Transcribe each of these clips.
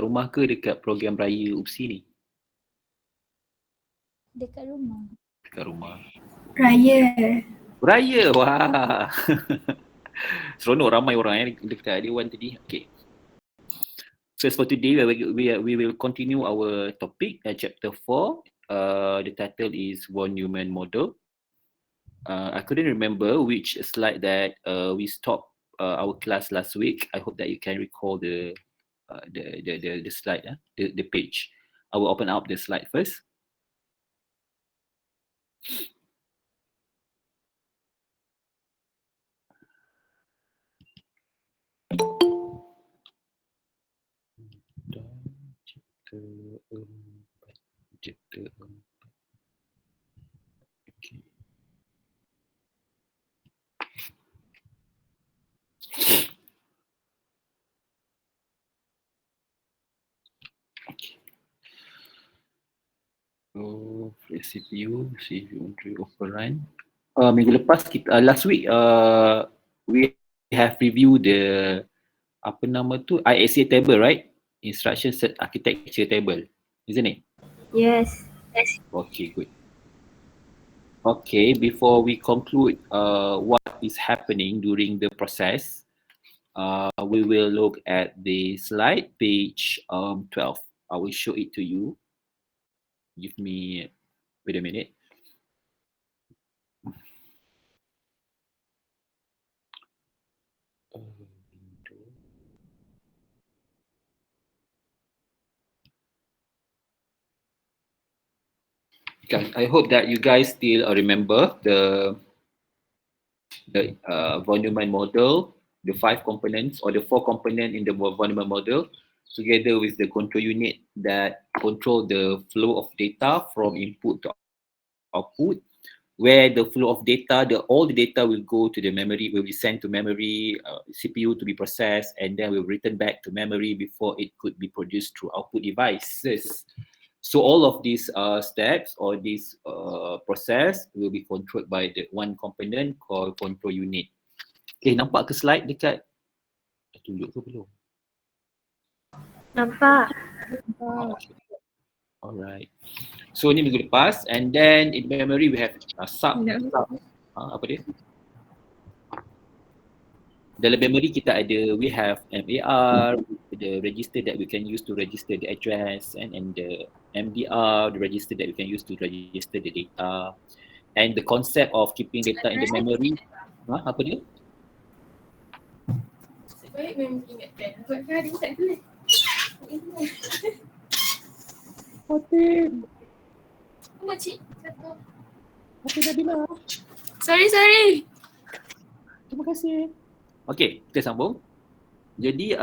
rumah ke dekat program raya UPSI ni? Dekat rumah. Dekat rumah. Raya. Raya, wah. Seronok ramai orang dekat Dewan tadi. Okay. So for today, we will continue our topic, chapter 4. The title is von Neumann model. I couldn't remember which slide that we stopped our class last week. I hope that you can recall the slide, the page. I will open up the slide first. Chapter 4. Okay. So, CPU overrun. Minggu lepas kita last week we have reviewed the apa nama tu ISA table, right? Instruction set architecture table, isn't it? Yes. Okay, good. Okay, before we conclude what is happening during the process, we will look at the slide page 12. I will show it to you. Give me, wait a minute. I hope that you guys still remember the von Neumann model, the 5 components or the 4 components in the von Neumann model, together with the control unit that control the flow of data from input to output, where the flow of data, all the data will go to the memory, will be sent to memory, CPU to be processed, and then will return back to memory before it could be produced through output devices. So all of these steps or this process will be controlled by the one component called control unit. Okay, nampak ke slide dekat? Tunjuk ke belum? Nampak. Alright. So ni minggu lepas, and then in memory we have sub apa dia? Dalam memory kita ada, we have MAR, the register that we can use to register the address, and the MDR, the register that we can use to register the data, and the concept of keeping data in the memory. Apa dia? Baik memang ingatkan. Buat hari tak boleh. Fatin. Makcik. Satu. Fatin dah bilang. Sorry. Terima kasih. Okay, kita sambung. Jadi,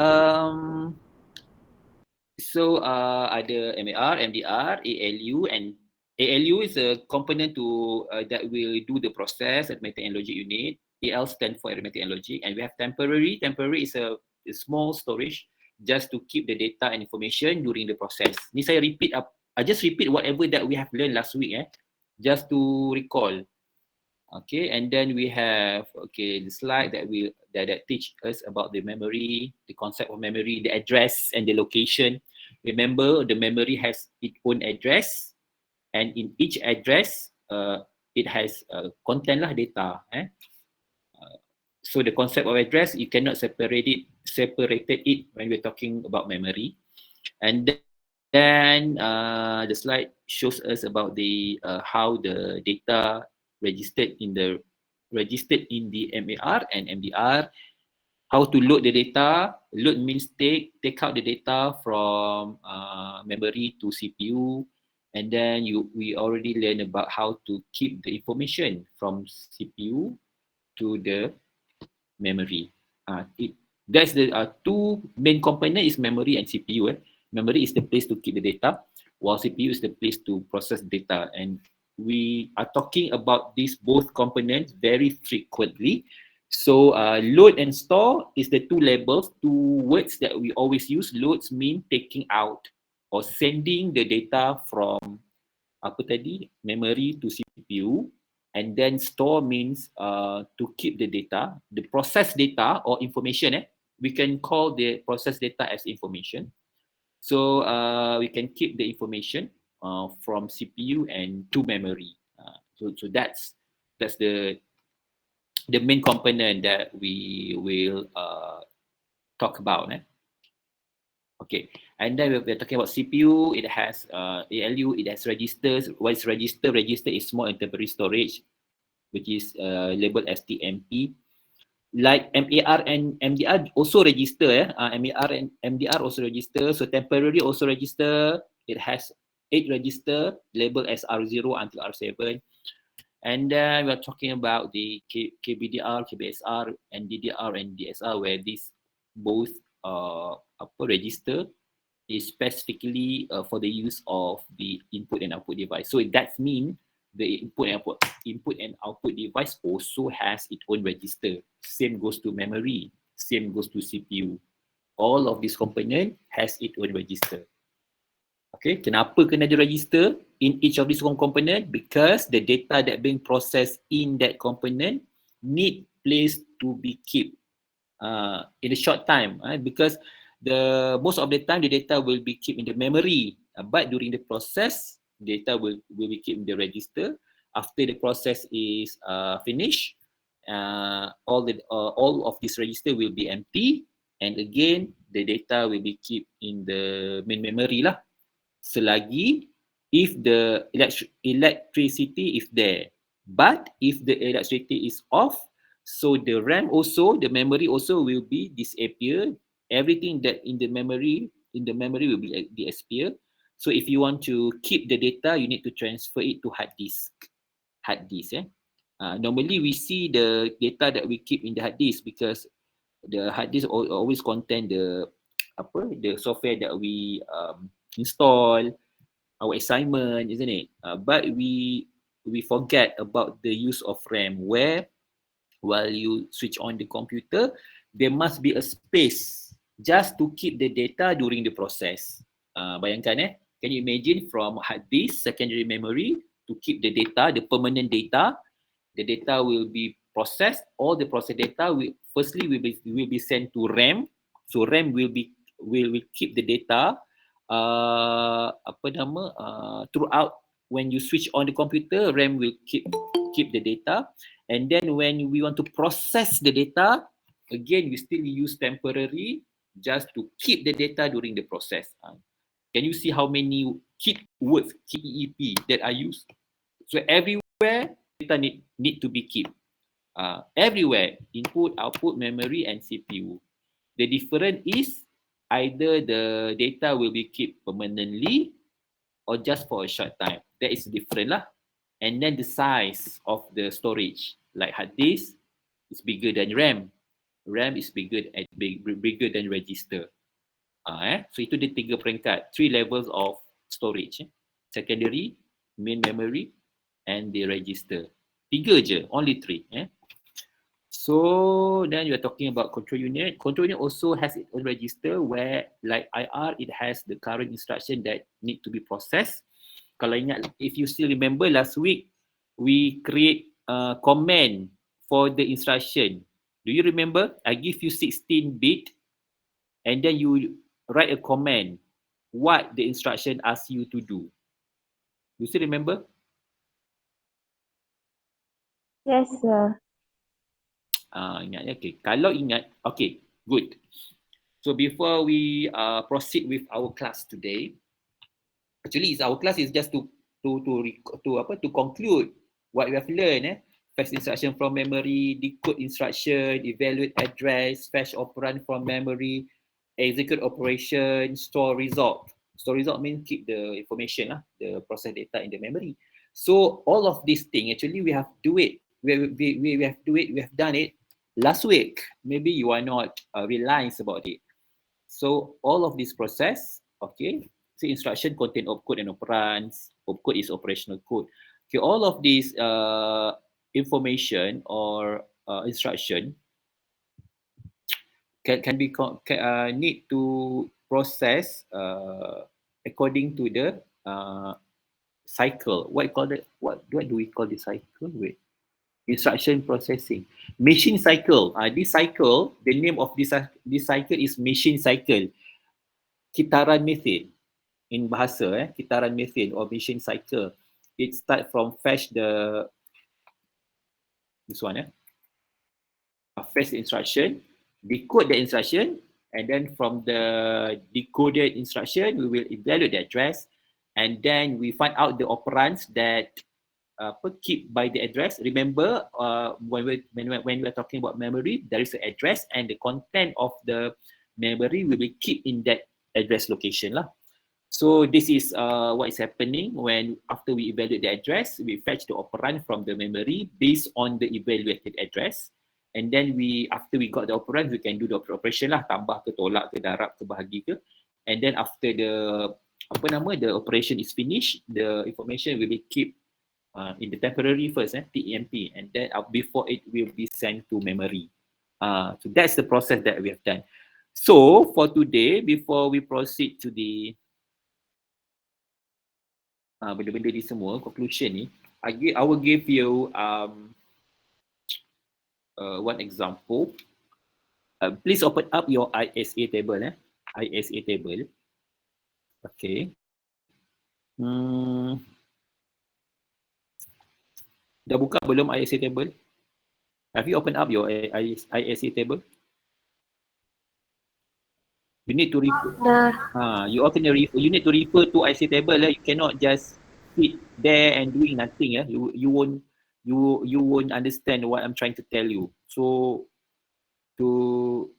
so ada MAR, MDR, ALU, and ALU is a component to that will do the process, arithmetic and logic unit. AL stands for arithmetic and logic, and we have temporary. Temporary is a small storage just to keep the data and information during the process. Ni saya repeat up. I just repeat whatever that we have learned last week, just to recall. Okay, and then we have the slide that teach us about the memory, the concept of memory, the address and the location. Remember, the memory has its own address, and in each address, it has content lah data. So the concept of address, you cannot separated it when we're talking about memory. And then the slide shows us about the how the data registered in the MAR and MDR, how to load the data. Load means take out the data from memory to CPU, and then we already learned about how to keep the information from CPU to the memory. That's the 2 main component is memory and CPU. Memory is the place to keep the data, while CPU is the place to process data. And we are talking about these both components very frequently. So load and store is the 2 labels, 2 words that we always use. Loads mean taking out or sending the data from memory to CPU, and then store means to keep the data, the process data or information. We can call the process data as information. So we can keep the information from CPU and to memory. So that's the main component that we will talk about. Okay, and then we're talking about CPU. It has ALU. It has registers. What is register? Register is small and temporary storage, which is labeled as TMP. Like MAR and MDR also register. MAR and MDR also register. So temporary also register. It has 8 register labeled as R0 until R7. And then we're talking about the KBDR, KBSR, and DDR and DSR, where these both register is specifically for the use of the input and output device. So that means the input and output device also has its own register. Same goes to memory. Same goes to CPU. All of these component has its own register. Okay, kenapa kena ada register in each of these component? Because the data that being processed in that component need place to be kept in a short time. Because the most of the time the data will be kept in the memory, but during the process, data will be kept in the register. After the process is finished, all of this register will be empty, and again the data will be kept in the main memory lah. Selagi if the electricity is there, but if the electricity is off, so the RAM also, the memory also will be disappear. Everything that in the memory will be disappear. So if you want to keep the data, you need to transfer it to hard disk. Normally we see the data that we keep in the hard disk because the hard disk always contain the software that we install, our assignment, isn't it? But we forget about the use of RAM, where while you switch on the computer, there must be a space just to keep the data during the process. Bayangkan can you imagine from hard disk, secondary memory, to keep the data, the permanent data, the data will be processed. All the processed data will be sent to RAM. So RAM will keep the data throughout. When you switch on the computer, RAM will keep the data, and then when we want to process the data, again we still use temporary just to keep the data during the process. Can you see how many keep words, KEEP, that are used? So everywhere data need to be kept. Everywhere, input, output, memory, and CPU. The difference is either the data will be kept permanently or just for a short time. That is different lah. And then the size of the storage, like hard disk, is bigger than RAM. RAM is bigger than register. So itu dia 3 peringkat, 3 levels of storage. Secondary, main memory, and the register. 3 je, only 3. So then you're talking about control unit. Control unit also has its own register where, like IR, it has the current instruction that need to be processed. Kalau ingat, if you still remember last week, we create a command for the instruction. Do you remember? I give you 16-bit and then you write a command what the instruction asks you to do. You still remember? Yes, sir. Ingat ya? Okay. Kalau ingat, okay, good. So before we proceed with our class today, actually our class is just to conclude what we have learned. Fetch instruction from memory, decode instruction, evaluate address, fetch operand from memory, execute operation, store result. Store result means keep the information, the process data in the memory. So all of these things, actually we have do it. We have done it last week. Maybe you are not realized about it. So all of this process, okay, so instruction contain opcode and operands. Opcode is operational code. Okay, all of these information or instruction can be need to process according to the cycle. What do we call the cycle? Wait. Instruction processing. Machine cycle. This cycle, the name of this cycle is machine cycle. kitaran method in bahasa, kitaran method or mission cycle. It start from fetch this one, fetch the instruction, decode the instruction, and then from the decoded instruction, we will evaluate the address, and then we find out the operands that keep by the address. Remember, when we are talking about memory, there is an address, and the content of the memory will be kept in that address location lah. So this is what is happening when after we evaluate the address, we fetch the operand from the memory based on the evaluated address. And then after we got the operand, we can do the operation lah, tambah ke, tolak ke, darab ke, bahagi ke. And then after the operation is finished, the information will be kept in the temporary first, TEMP, and then before it will be sent to memory. So that's the process that we have done. So for today, before we proceed to the benda-benda ni semua, conclusion ni, I will give you one example. Please open up your ISA table. ISA table. Okay. Dah buka belum ISA table? Have you opened up your ISA table? You need to refer. You need to refer to ISA table. You cannot just sit there and doing nothing. You won't understand what I'm trying to tell you. So to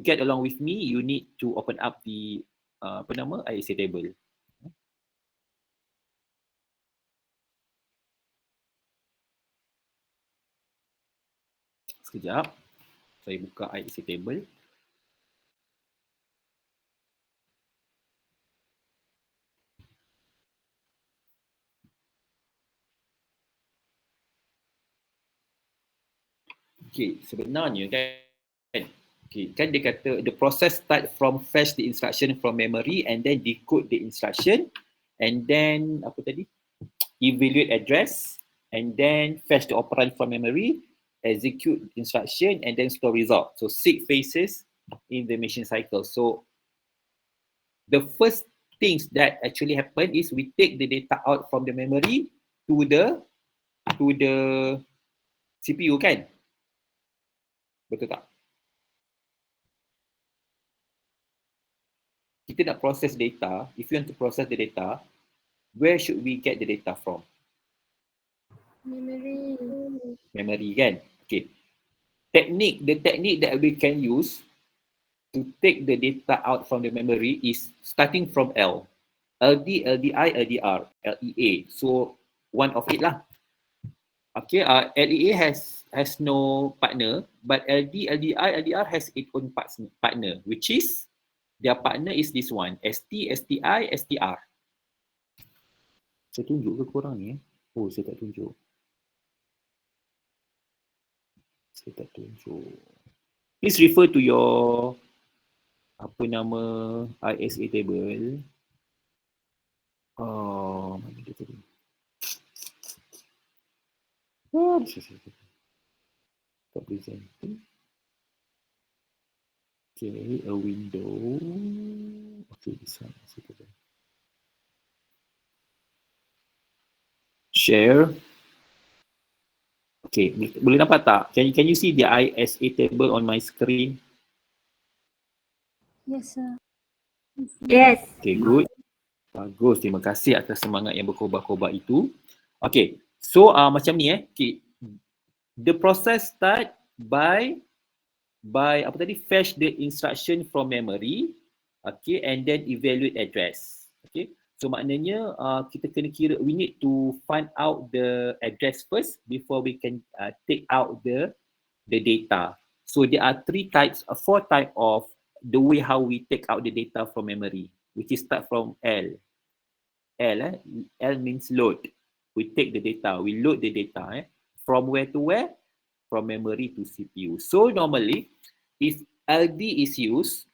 get along with me, you need to open up the ISA table. Sekejap, saya buka ISA table. Okay, sebenarnya kan, kan dia kata the process start from fetch the instruction from memory and then decode the instruction and then evaluate address and then fetch the operand from memory, execute instruction and then store result. So 6 phases in the mission cycle. So the first things that actually happen is we take the data out from the memory to the CPU kan? Betul tak? Kita nak process data, if you want to process the data, where should we get the data from? Memory kan? Okay. The technique that we can use to take the data out from the memory is starting from L. LD, LDI, LDR, LEA. So one of it lah. Okay, LEA has no partner, but LD, LDI, LDR has its own partner, which is their partner is this one, ST, STI, STR. Saya tunjuk ke korang ni? Oh, saya tak tunjuk. Please refer to your ISA table. Oh, mana dia tadi? Stop presenting. Okay, a window. Okay, this one. Share. Okay, boleh nampak tak? Can you see the ISA table on my screen? Yes, sir. Yes. Okay, good. Bagus, terima kasih atas semangat yang berkobar-kobar itu. Okay, so macam ni okay. The process start by fetch the instruction from memory, okay, and then evaluate address. Okay, so maknanya kita kena kira, we need to find out the address first before we can take out the data. So there are 4 types of the way how we take out the data from memory, which is start from L. L means load. We take the data, we load the data. From where to where? From memory to CPU. So normally, if LD is used,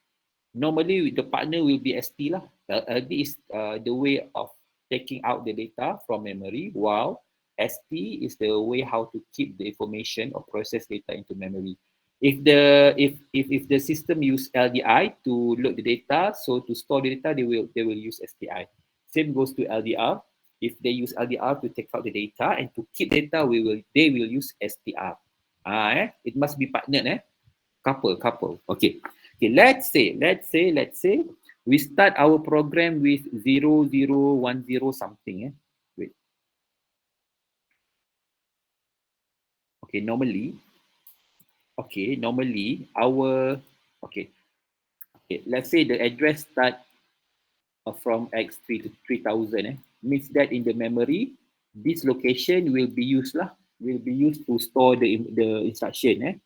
normally the partner will be ST lah. LD is the way of taking out the data from memory, while ST is the way how to keep the information or process data into memory. If the system use LDI to load the data, so to store the data, they will use SPI. Same goes to LDR. If they use LDR to take out the data and to keep data, they will use SPR. It must be partnered, couple. Okay. Okay, let's say we start our program with 0010 something. Wait. Okay, normally our okay. Okay, let's say the address start from X3 to 3000. Means that in the memory, this location will be used to store the instruction.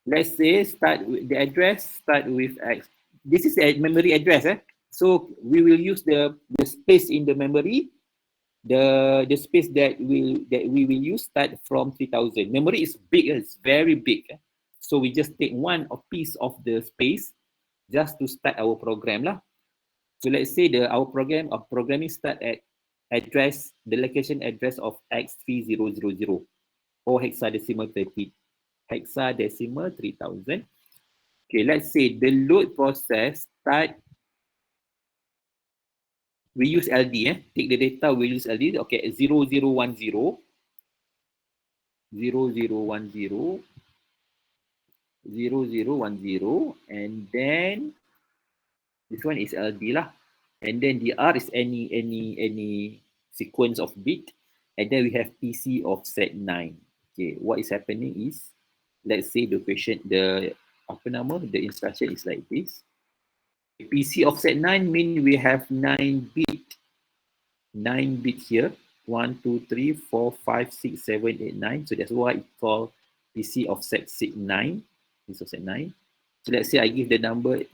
Let's say the address start with X. This is the memory address. So we will use the space in the memory. The space that we will use start from 3000. Memory is big, it's very big. So we just take one piece of the space just to start our program lah. So let's say our programming start at the location address of X3000 or hexadecimal 3000. Okay, let's say the load process start. We use LD, take the data, we use LD. Okay, 0010, and then this one is LD lah. And then DR is any sequence of bit. And then we have PC offset 9. Okay, what is happening is, let's say the instruction is like this. PC offset 9 means we have 9 bit here. 1, 2, 3, 4, 5, 6, 7, 8, 9. So that's why it's called PC offset 9. PC offset 9. So let's say I give the number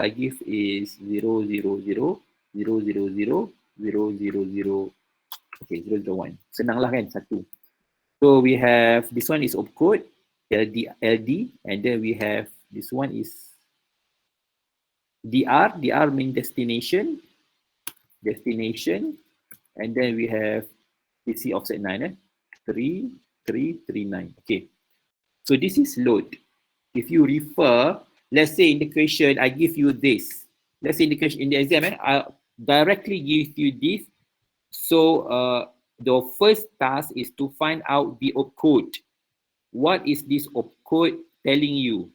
I give is 0, 0, 0, 0, 0, 0, 0, 0, 0. Okay, 0, 0, 1. Senang lah kan, satu. So we have, this one is opcode, LD, and then we have, this one is DR. DR means destination, and then we have PC offset 9, 3, 3, 3, 9. Okay. So this is load. If you refer, let's say in the question, I give you this. Let's say in the question, in the exam, I directly give you this. So the first task is to find out the opcode. What is this opcode telling you?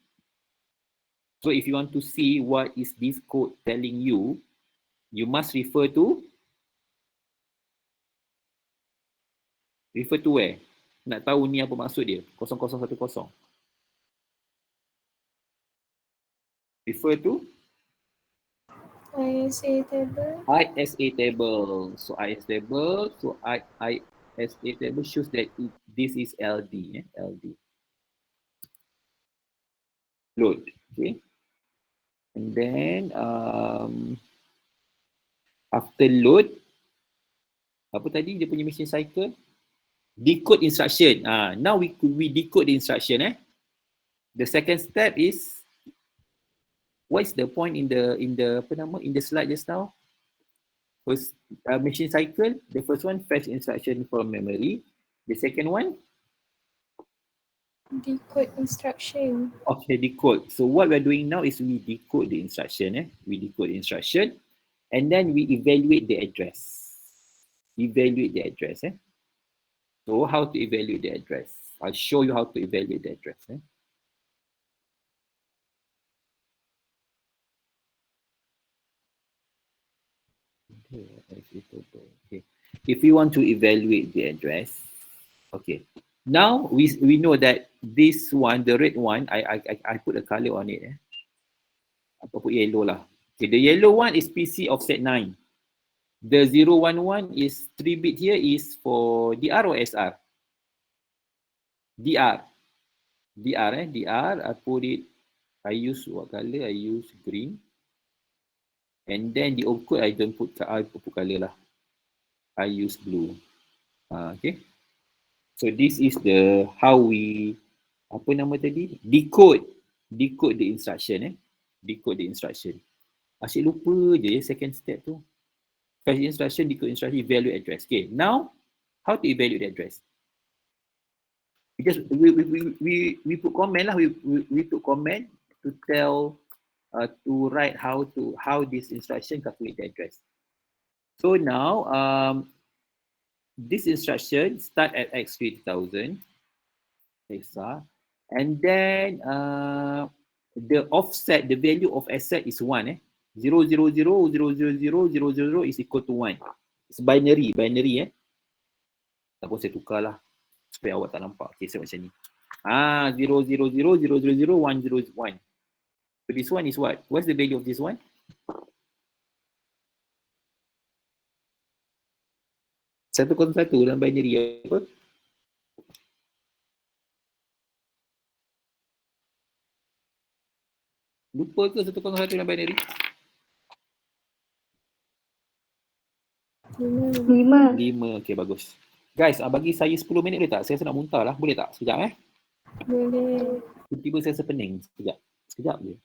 So if you want to see what is this code telling you, you must refer to where? Nak tahu ni apa maksud dia? 0010. Refer to ISA table. ISA table. So ISA table. So ISA table shows that this is LD. LD. Load. Okay. And then after load, apa tadi dia punya machine cycle? Decode instruction. Now we decode the instruction. The second step is, what is the point in the slide just now? First machine cycle. The first one, fetch instruction from memory. The second one, Decode instruction. Okay, decode. So what we're doing now is we decode the instruction. We decode the instruction, and then we evaluate the address. So how to evaluate the address? I'll show you how to evaluate the address. Okay. If you want to evaluate the address, okay. Now we know that this one, the red one, I put a color on it. I put yellow lah. Okay, the yellow one is PC offset 9. The 011 is 3 bit here is for DR or SR? DR. DR. I put it. I use what color? I use green. And then the opcode I don't put color lah. I use blue. Okay. So this is the how we apa nama tadi? Decode the instruction. Decode the instruction. Asyik lupa je second step tu. Fetch instruction, decode instruction, evaluate address. Okay. Now how to evaluate the address? we put comment lah. We put comment to tell to write how this instruction calculate the address. So now this instruction start at x3000 hexa, and then the offset, the value of asset is 1 eh. 000000000 is equal to 1. It's binary Ataupun saya tukar lah supaya awak tak nampak. Okay, so macam ni. 000000101. So this one is what? What's the value of this one? Satu dalam binary apa? Lupa ke 101 dalam binary? 5. 5. Okay, bagus. Guys, bagi saya 10 minit boleh tak? Saya rasa nak muntah lah. Boleh tak? Sekejap Boleh. Tiba-tiba saya rasa pening. Sekejap je.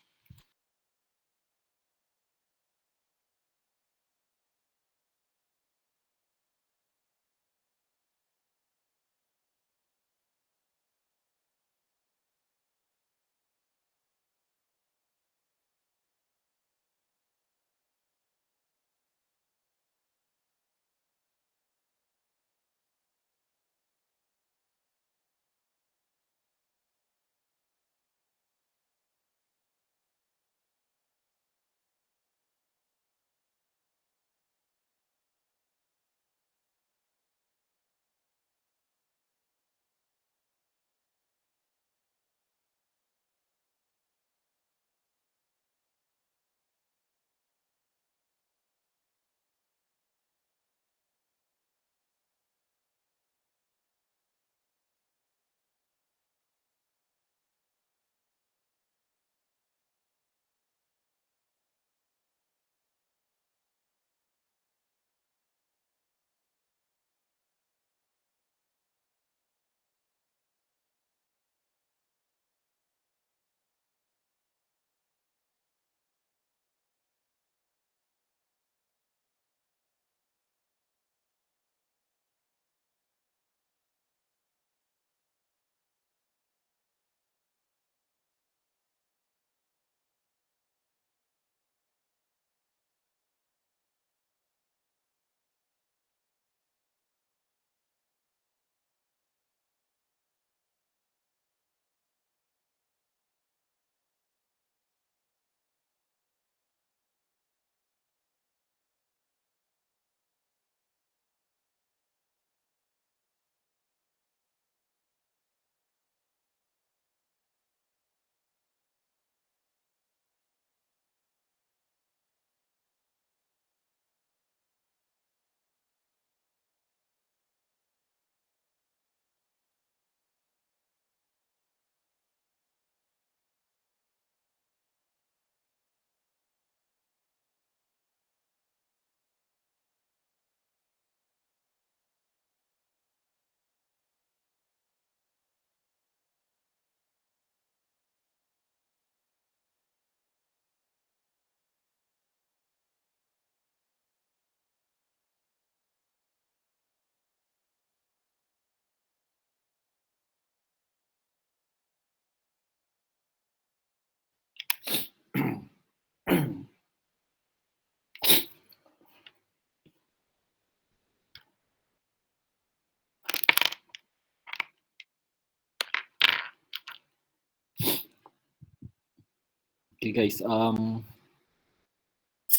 Okay guys,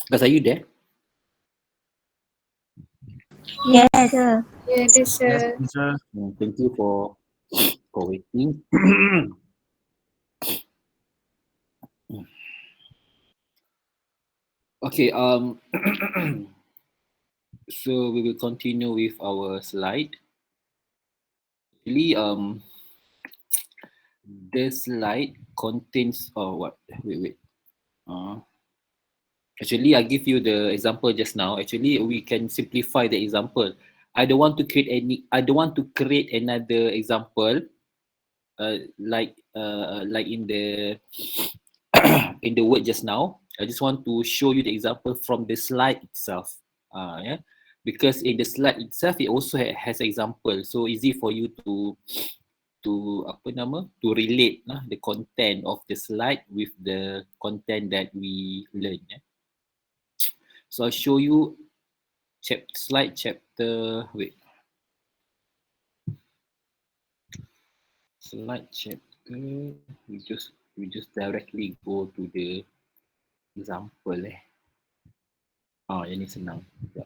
guys, are you there? Yes, sir. Yeah, it is, sir. Sir. Thank you for waiting. Okay, so we will continue with our slide. Really, the slide contains what? Wait. Actually, I give you the example just now. Actually, we can simplify the example. I don't want to create another example, like in the in the word just now. I just want to show you the example from the slide itself. Yeah, because in the slide itself, it also has example, so easy for you to to relate the content of the slide with the content that we learn. So I'll show you slide chapter. Wait. Slide chapter. We just directly go to the example. Yang ni senang. Sekejap.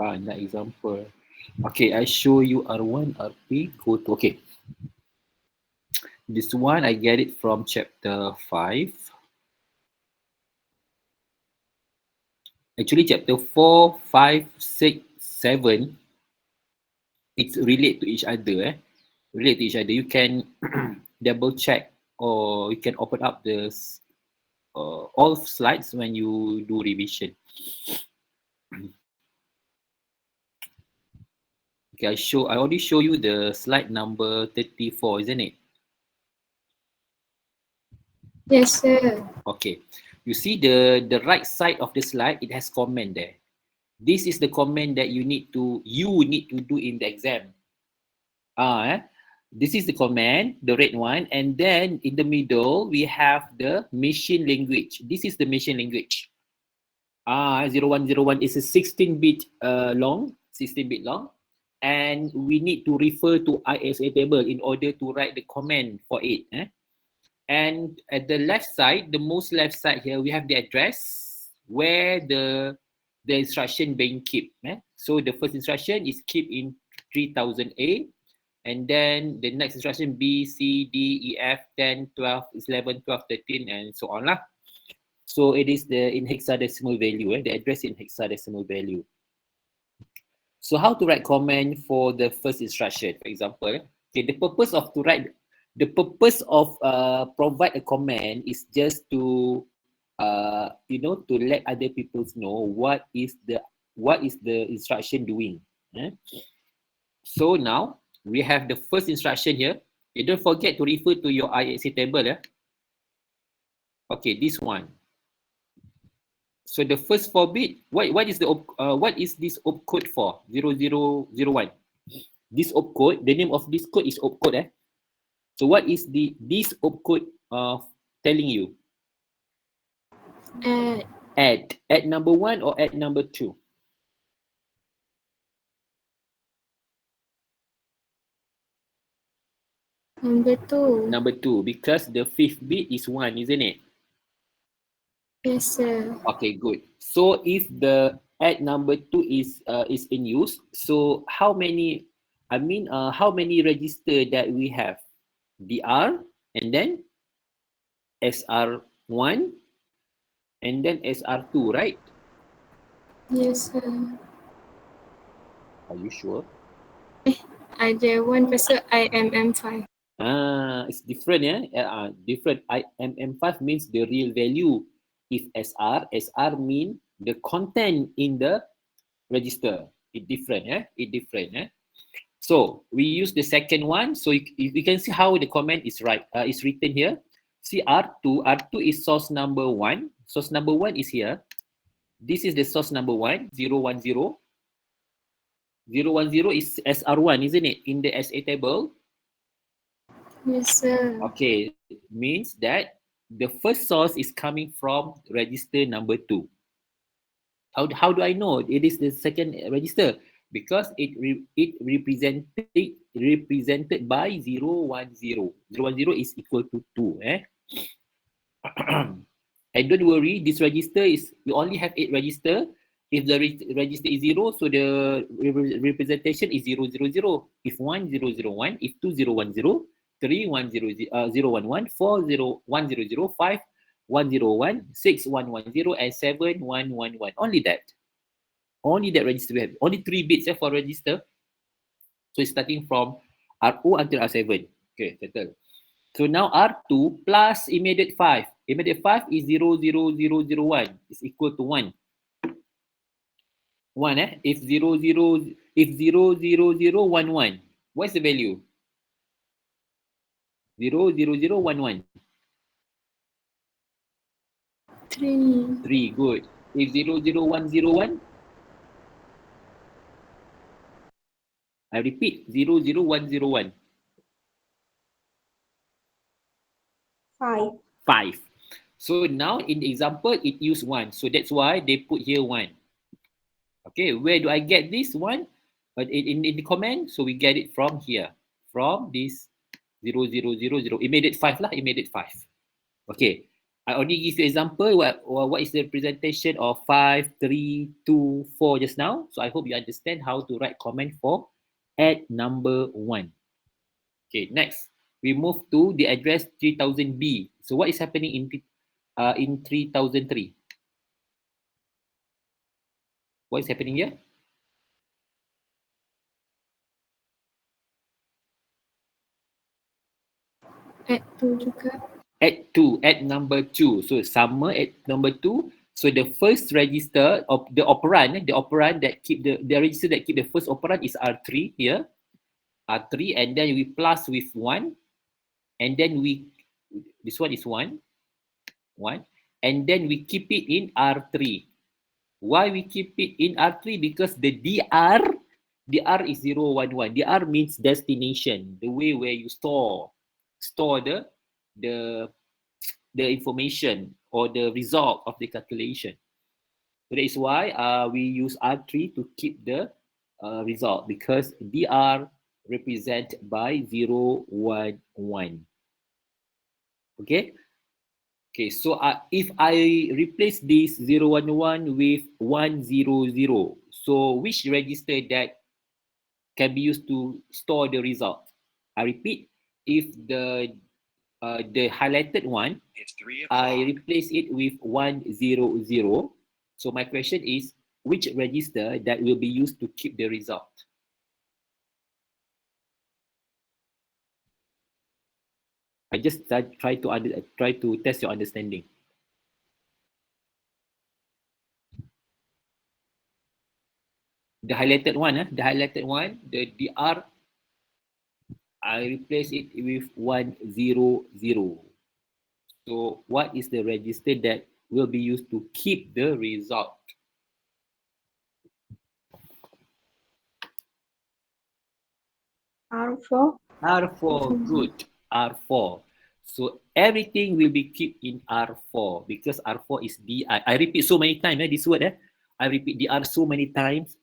Banyak example. Okay, I show you R1, RP, go to, okay. This one, I get it from chapter 5. Actually, chapter 4, 5, 6, 7, it's relate to each other. Relate to each other. You can double check or you can open up the all slides when you do revision. Okay, I already show you the slide number 34, isn't it? Yes, sir. Okay. You see the right side of the slide, it has comment there. This is the comment that you need to do in the exam. This is the comment, the red one, and then in the middle we have the machine language. This is the machine language. 0101 is a 16-bit long, and we need to refer to ISA table in order to write the comment for it. And at the left side, the most left side here, we have the address where the instruction being kept. So the first instruction is keep in 3000A, and then the next instruction B, C, D, E, F, 10, 12, 11, 12, 13, and so on. So it is in hexadecimal value, the address in hexadecimal value. So how to write comment for the first instruction, for example? Okay, the purpose of provide a comment is just to to let other people know what is the instruction doing. So now we have the first instruction here. You don't forget to refer to your ISA table. Okay, this one. So the first 4 bit, what is this opcode for? 0001. This opcode, the name of this code is opcode. So what is this opcode telling you? Add number 1 or add number 2? Number 2. Number 2, because the 5th bit is 1, isn't it? Yes, sir. Okay, good. So if the add number 2 is in use, so how many register that we have? DR, and then SR1, and then SR2, right? Yes, sir. Are you sure? Ada 1 pasal IMM5. It's different, different. IMM5 means the real value. If SR mean the content in the register. It different. So we use the second one. So you can see how the comment is written here. See R2 is source number 1. Source number 1 is here. This is the source number 1, 010. 010 is SR1, isn't it? In the SA table. Yes, sir. Okay, means that the first source is coming from register number 2. How do I know it is the second register? Because it represented by 010. 010 is equal to 2. And don't worry, this register you only have 8 register. If the register is 0, so the representation is 000. If 1, 001. If 2, 010. 3, 100, 011. 4, 100. 5, 101, 6, 110, and 7, 111. Only that register we have. Only 3 bits for register. So it's starting from R0 until R7. Okay, settle. So now R2 plus immediate 5. Immediate 5 is 00001. It's equal to 1. 1, If 00011, what's the value? 00011. 3. 3, good. If 00101, I repeat, 00101, 5. 5. So now in the example, it used 1. So that's why they put here 1. Okay, where do I get this 1? In the comment, so we get it from here. From this 0000. It made it 5 lah, it made it 5. Okay, I only give you example what is the representation of 5, 3, 2, 4 just now. So I hope you understand how to write comment for add number 1. Okay, next we move to the address 3000B. So what is happening in 3003? What is happening here? Add 2 juga. Add 2, add number 2. So sama add number 2. So the first register of the operand that keep the register that keep the first operand is R3 here. R3, and then we plus with 1, and then this one is 1, and then we keep it in R3. Why we keep it in R3? Because the DR is 011. DR means destination, the way where you store the information or the result of the calculation. So that is why we use R3 to keep the result, because DR represent by 011. Okay. Okay, so if I replace this 011 with 100, so which register that can be used to store the result? I repeat, if the highlighted one, I replace it with 100. So my question is, which register that will be used to keep the result? I just try to test your understanding. The highlighted one, the DR, I replace it with 100. So what is the register that will be used to keep the result? R4. R4, good. R4. So everything will be kept in R4 because R4 is DI. I repeat so many times this word. I repeat DR so many times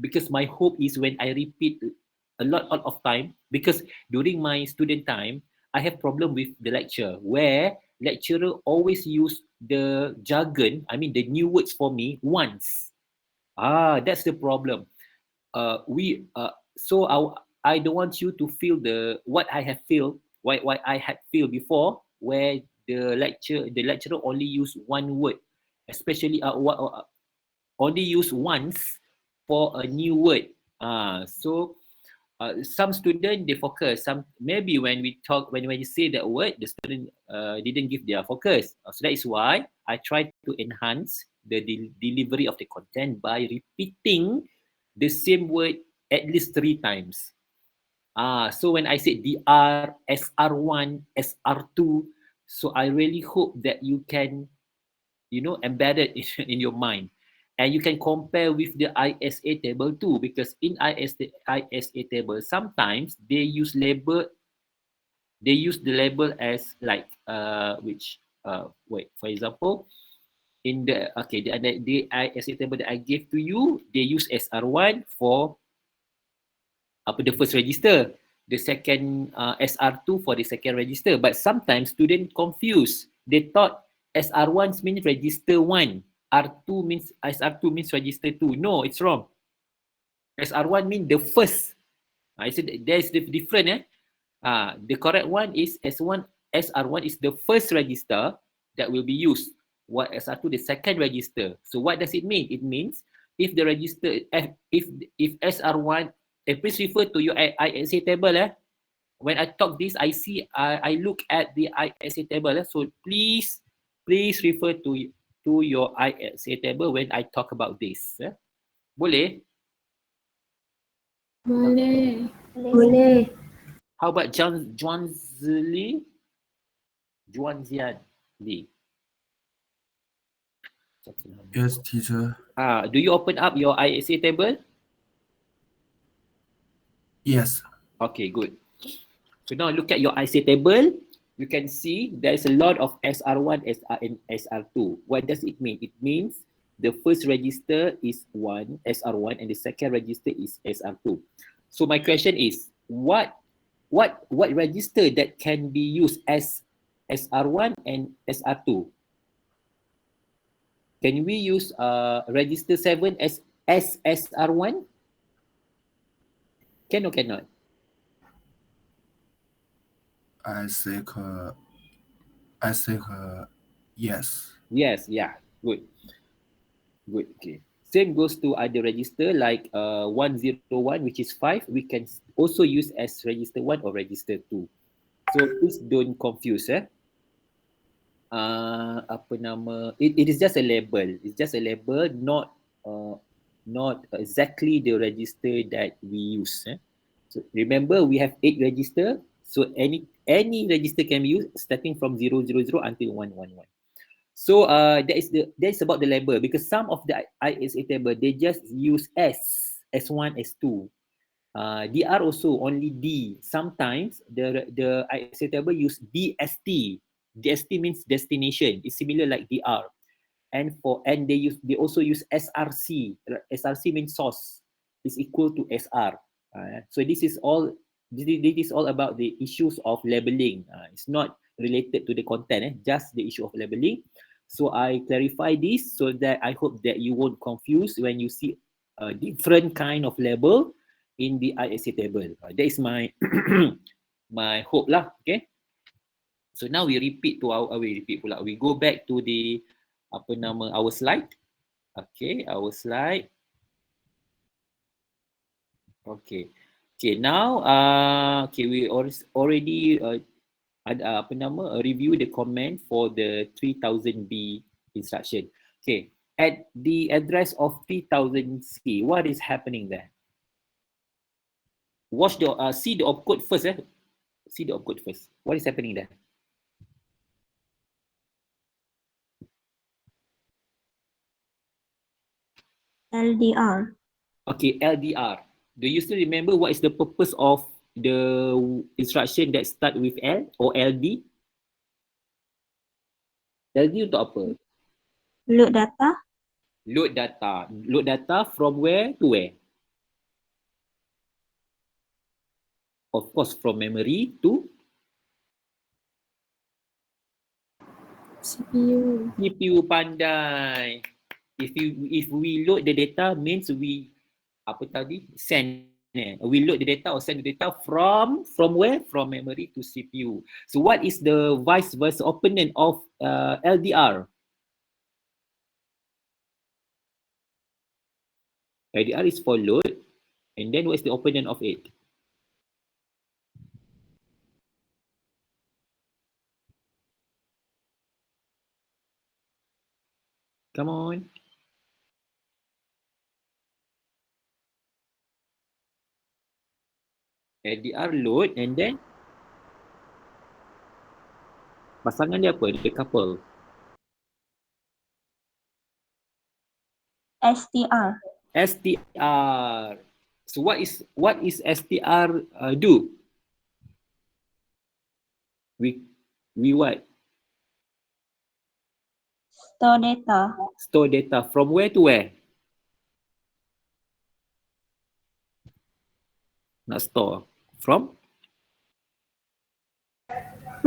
because my hope is when I repeat a lot of time, because during my student time, I have problem with the lecture where lecturer always use the jargon, I mean the new words for me once. That's the problem. So I don't want you to feel what I have feel, what I had feel before, where the lecturer only use one word, especially only use once for a new word. So some student they focus. Some maybe when you say that word, the student didn't give their focus. So that is why I try to enhance the delivery of the content by repeating the same word at least 3 times. So when I said DR, SR1, SR2, so I really hope that you can, embed it in your mind. And you can compare with the ISA table too, because in ISA table, sometimes they use the label as like, for example, in the ISA table that I gave to you, they use SR1 for the first register, the second SR2 for the second register. But sometimes students confuse. They thought SR1 means register 1, SR2 means register 2. No, it's wrong. SR1 means the first. I said there's the different. The correct one is SR1 is the first register that will be used. What SR2 the second register. So what does it mean? It means if the register if SR1, please refer to your ISA table. When I talk this, I look at the ISA table. So please refer to your ISA table when I talk about this. Boleh? Boleh. Boleh. How about Juan Zian Lee? Yes, teacher. Do you open up your ISA table? Yes. Okay, good. So now look at your ISA table. You can see there's a lot of SR1, SR, and SR2. What does it mean? It means the first register is SR1, and the second register is SR2. So my question is, what register that can be used as SR1 and SR2? Can we use register 7 as SR1? Can or cannot? I think yes. Yes, yeah, good. Good, okay. Same goes to other register like 101, which is 5. We can also use as register 1 or register 2. So please don't confuse. Apa nama? It is just a label. It's just a label, not exactly the register that we use. So remember, we have 8 register. So any register can be used starting from 000 until 111. So that is about the label, because some of the ISA table they just use S1, S2. DR also only D. Sometimes the ISA table use DST. DST means destination. It's similar like DR. And they also use SRC. SRC means source. Is equal to SR. So this is all about the issues of labeling. It's not related to the content, just the issue of labeling. So I clarify this so that I hope that you won't confuse when you see a different kind of label in the ISA table. That is my my hope lah. Okay. So now we we go back to the our slide. Okay, our slide. Okay. Okay, now we already review the comment for the 3000B instruction. Okay, at the address of 3000C, what is happening there? Watch the see the opcode first. See the opcode first. What is happening there? LDR. Okay, LDR. Do you still remember what is the purpose of the instruction that start with L or LD? LD untuk apa? Load data. Load data. Load data from where to where? Of course, from memory to CPU. CPU. Pandai. If we load the data means we send. We load the data or send the data from where? From memory to CPU. So what is the vice versa opponent of LDR? LDR is for load, and then what is the opponent of it? Come on. LDR load, and then pasangan dia apa? Dia couple. STR. STR. So what is STR do? We what? Store data. Store data from where to where? Not store. From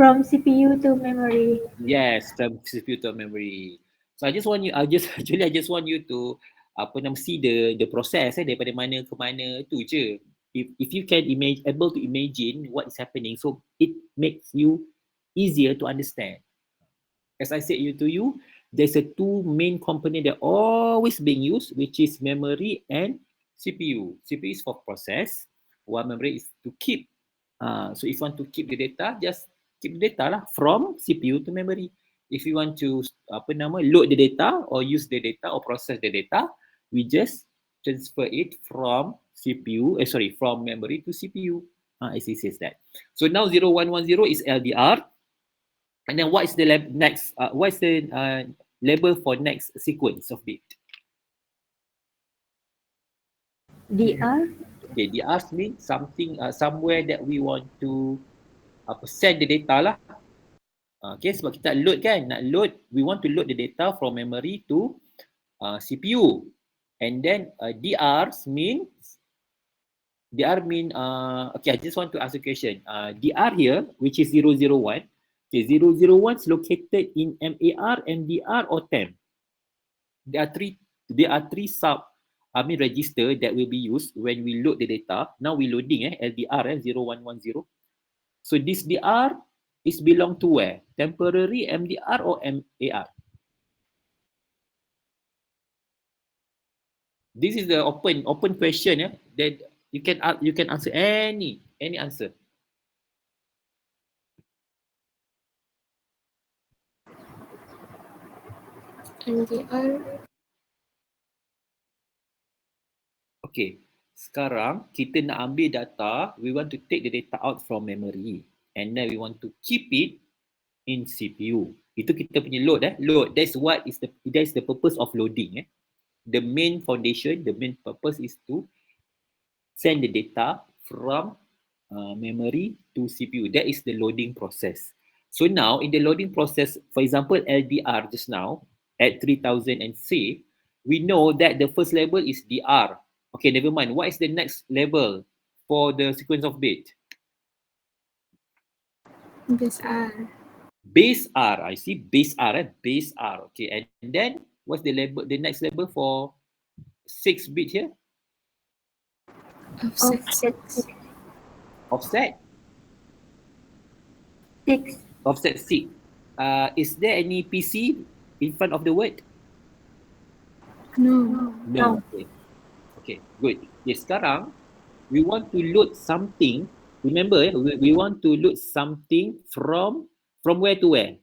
CPU to memory. Yes, from CPU to memory. So I just want you to see the process daripada mana ke mana tu je. If you can able to imagine what is happening, so it makes you easier to understand. As I said to you, there's a two main component that always being used, which is memory and CPU. CPU is for process, while memory is to keep. So if you want to keep the data, just keep the data lah from CPU to memory. If you want to load the data or use the data or process the data, we just transfer it from from memory to CPU. As it says that. So now 0110 is LDR. And then what is the next? What is the label for next sequence of bit? DR. Okay, DR means something, somewhere that we want to send the data lah. Okay, sebab kita load kan, nak load, we want to load the data from memory to CPU. And then DR means, okay, I just want to ask a question. DR here, which is 001, okay, 001 is located in MAR, MDR, or TEM. There are three register that will be used when we load the data. Now we loading LDR 0110. So this DR is belong to where? Temporary, MDR, or MAR? This is the open question. That you can answer any answer. MDR. Okay, sekarang kita nak ambil data, we want to take the data out from memory and then we want to keep it in CPU. Itu kita punya load. Load, that's the purpose of loading. The main foundation, the main purpose is to send the data from memory to CPU. That is the loading process. So now in the loading process, for example, LDR just now at 3000 and C, we know that the first level is DR. Okay, never mind. What is the next level for the sequence of bit? Base R. Base R. I see base R. Base R. Okay, and then what's the next level for 6 bit here? Offset. Offset? 6. Offset 6. Is there any PC in front of the word? No. No. Okay, good. Okay, sekarang we want to load something. Remember, we want to load something from where to where?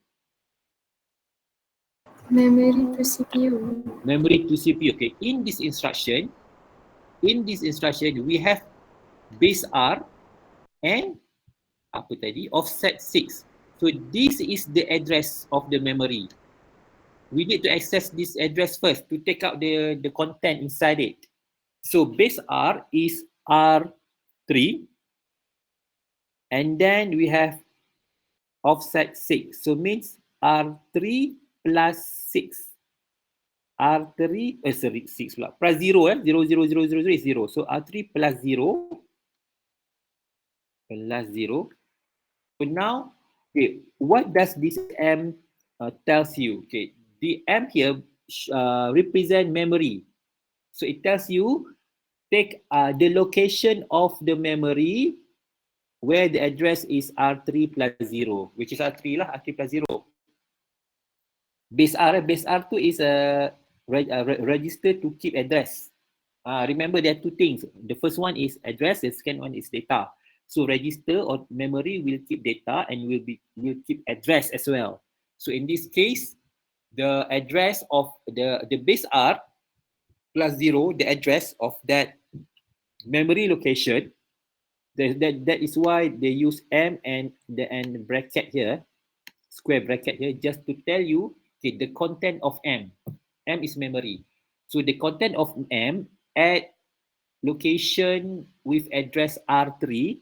Memory to CPU. Memory to CPU. Okay, in this instruction, we have base R and offset 6. So this is the address of the memory. We need to access this address first to take out the content inside it. So base R is R3 and then we have offset 6. So means R3 plus 6. R3 6 pula. Plus 0 0 0 0 0 is 0. So R3 plus 0 plus 0. So now, okay, what does this M tells you? Okay, the M here represent memory. So it tells you take the location of the memory where the address is R3 plus 0, which is R3 lah, R3 plus 0. Base R2 is a register to keep address. Remember there are two things. The first one is address, the second one is data. So register or memory will keep data and will keep address as well. So in this case, the address of the base R plus 0, the address of that memory location, that is why they use M and bracket here, square bracket here, just to tell you, okay, the content of M. M is memory. So the content of M at location with address R3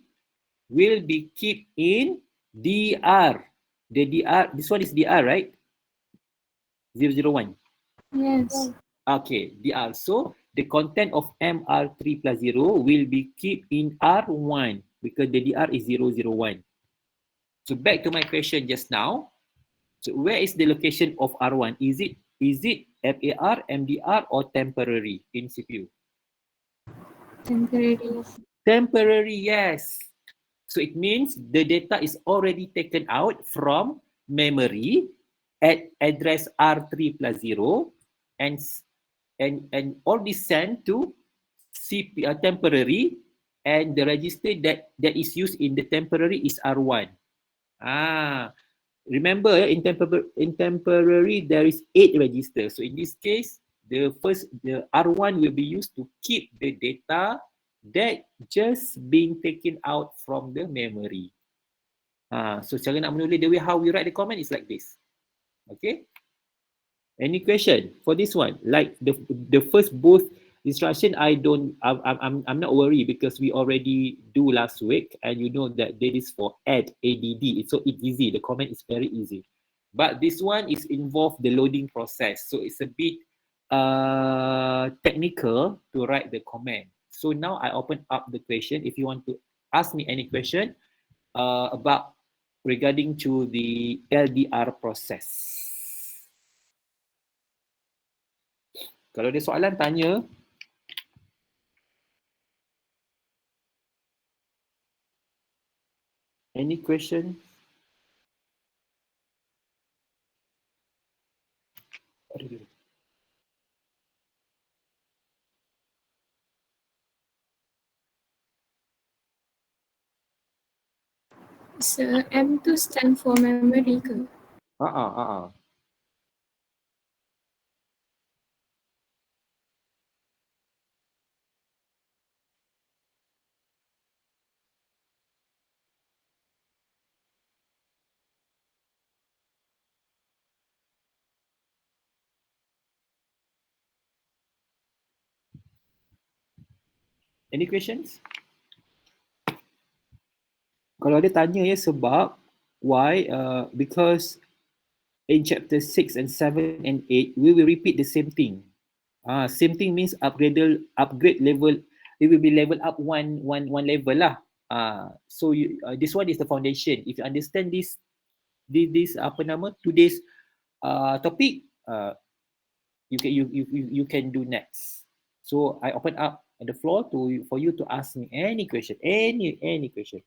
will be kept in DR. The DR, this one is DR, right? 001. Yes. Okay, DR. So the content of MR3 plus 0 will be kept in R1 because the DR is 001. So back to my question just now. So where is the location of R1? Is it MAR, MDR, or temporary in CPU? Temporary. Temporary, yes. So it means the data is already taken out from memory at address R3 plus 0 and all this sent to CPU, temporary, and the register that is used in the temporary is R1. Remember in temporary there is 8 registers. So in this case, the R1 will be used to keep the data that just being taken out from the memory. So cara nak menulis the way how we write the comment is like this. Okay. Any question for this one? Like the first both instruction, I'm not worried because we already do last week, and you know that that is for add. It's so easy. The comment is very easy, but this one is involved the loading process, so it's a bit technical to write the comment. So now I open up the question. If you want to ask me any question about regarding to the LDR process. Kalau ada soalan, tanya. Any question? So M tu stand for memory ke? Any questions? Kalau ada tanya ya sebab why? Because in chapter 6 and 7 and 8 we will repeat the same thing. Same thing means upgrade level. It will be level up one level lah. So this one is the foundation. If you understand this apa nama today's topic, you can do next. So I open up the floor for you to ask me any question, any question.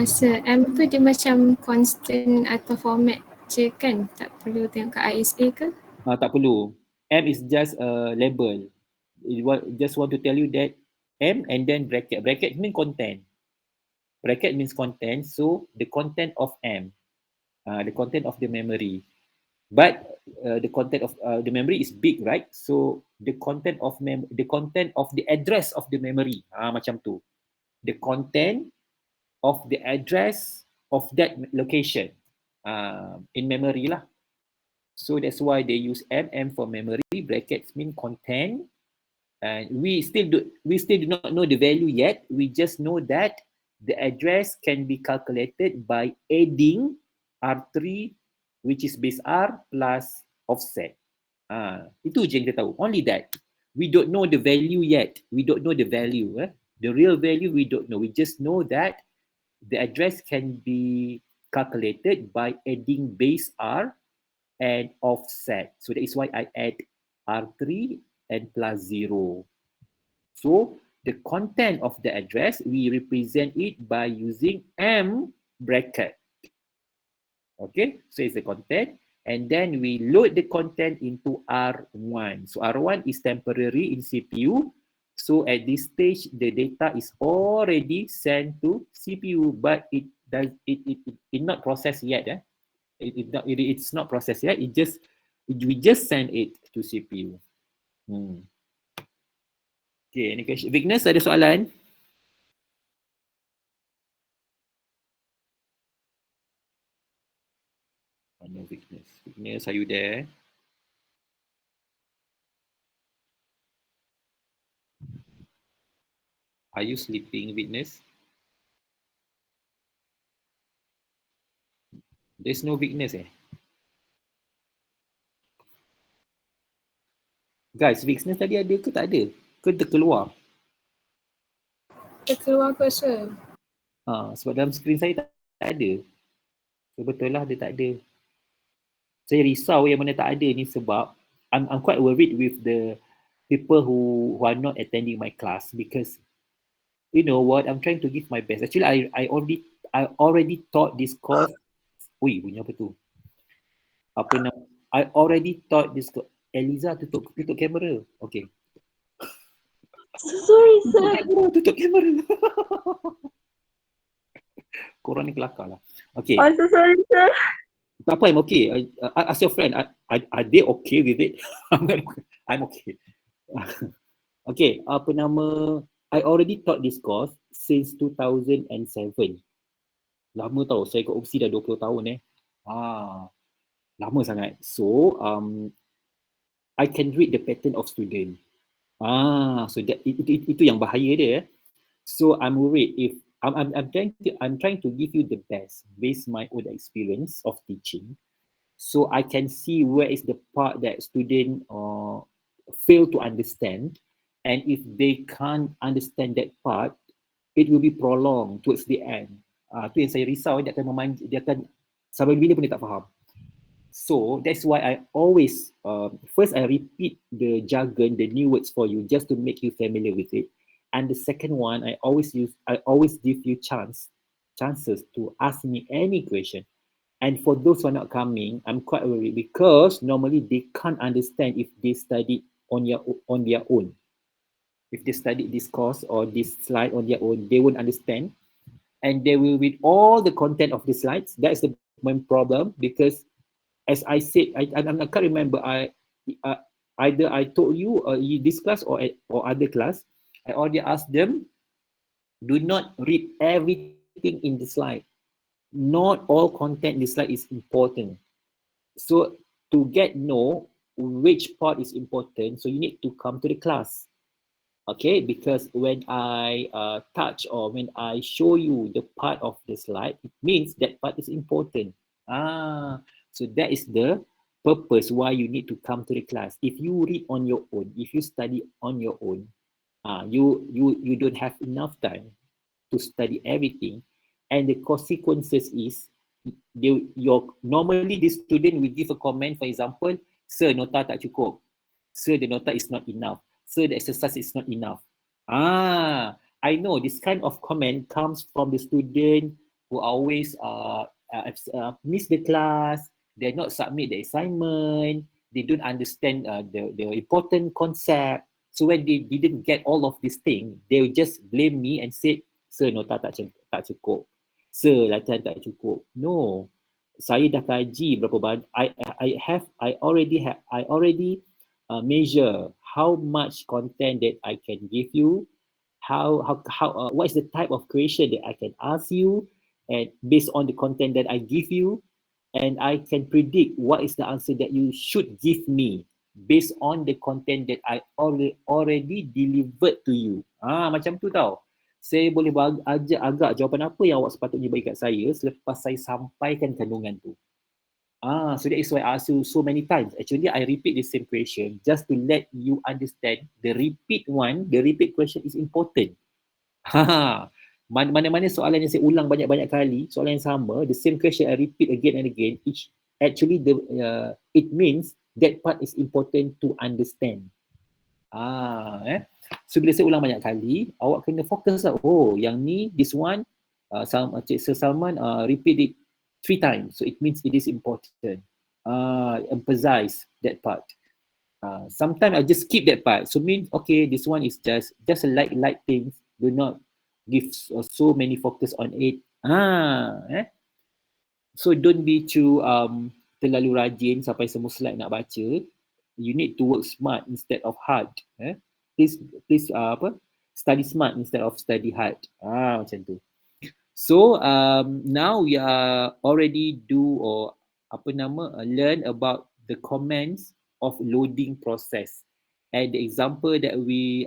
So M tu dia macam constant atau format je kan? Tak perlu tengok kat ISA ke? Tak perlu. M is just a label. Just want to tell you that M and then bracket. Bracket means content. Bracket means content. So the content of M, the content of the memory. But the content of the memory is big, right? So the content of the address of the memory, macam tu. The content of the address of that location in memory lah. So that's why they use M for memory. Brackets mean content, and we still do not know the value yet. We just know that the address can be calculated by adding R3, which is base R plus offset. Itu je yang kita tahu. Only that. We don't know the value yet. We don't know the value. The real value we don't know. We just know that the address can be calculated by adding base R and offset. So that is why I add R3 and plus 0. So the content of the address, we represent it by using M bracket. Okay, so it's the content. And then we load the content into R1. So R1 is temporary in CPU. So at this stage, the data is already sent to CPU, but it not processed yet. It's not processed yet. We just send it to CPU. Okay, any question? Vignes, ada soalan? Mana Vignes? Vignes, are you there? Are you sleeping, Vignes? There's no Vignes Guys, Vignes tadi ada ke tak ada? Ke terkeluar? Terkeluar ke rasa? Sebab dalam skrin saya tak ada. So, betul lah dia tak ada. Saya risau yang mana tak ada ni sebab I'm quite worried with the people who are not attending my class because you know what, I'm trying to give my best. Actually, I already taught this course. Ui, bunyi apa tu? Apa nama? I already taught this course. Eliza, tutup kamera. Okay. Sorry, sir. Tutup kamera. Korang ni kelakar lah. Okay. I'm so sorry, sir. Tak apa, I'm okay. Ask your friend, are they okay with it? I'm okay. Okay, apa nama? I already taught this course since 2007. Lama tau, saya kat OPSI dah 20 tahun Lama sangat. So I can read the pattern of student. So that itu yang bahaya dia. So I'm worried if I'm trying to give you the best based my own experience of teaching. So I can see where is the part that student fail to understand, and if they can't understand that part, it will be prolonged towards the end. Tu yang saya risau, dia akan sampai bila pun dia tak faham. So that's why I always first I repeat the jargon, the new words for you, just to make you familiar with it. And the second one, I always give you chances to ask me any question. And for those who are not coming, I'm quite worried because normally they can't understand if they study on their own. If they study this course or this slide on their own, they won't understand, and they will read all the content of the slides. That's the main problem, because as I said, I can't remember. Either I told you this class or other class, I already asked them, do not read everything in the slide. Not all content in the slide is important. So to know which part is important, so you need to come to the class. Okay, because when I touch or when I show you the part of the slide, it means that part is important. So that is the purpose why you need to come to the class. If you read on your own, if you study on your own, you don't have enough time to study everything, and the consequences is normally the student will give a comment, for example, sir, nota tak cukup, sir, the nota is not enough, sir, the exercise is not enough. I know this kind of comment comes from the student who always miss the class, they not submit the assignment, they don't understand the important concept. So when they didn't get all of these things, they will just blame me and say, sir, nota tak cukup, sir, latihan tak cukup. No, saya dah kaji berapa banyak. I already measure how much content that I can give you, what is the type of question that I can ask you, and based on the content that I give you, and I can predict what is the answer that you should give me based on the content that I already delivered to you. Macam tu tau. Saya boleh agak jawapan apa yang awak sepatutnya bagi kat saya selepas saya sampaikan kandungan tu. So that is why I ask you so many times. Actually, I repeat the same question just to let you understand the repeat question is important. Mana-mana soalan yang saya ulang banyak-banyak kali, soalan yang sama, the same question I repeat again and again, actually it means that part is important to understand. So bila saya ulang banyak kali, awak kena fokus lah. Oh, yang ni, this one, Sir Salman repeat it 3 times. So it means it is important. Emphasize that part. Sometimes I just skip that part. So mean, okay, this one is just a light things. Do not give so many focus on it. So don't be too terlalu rajin sampai semua slide nak baca. You need to work smart instead of hard. Please study smart instead of study hard. Macam tu. So now we are already learn about the comments of loading process. And the example that we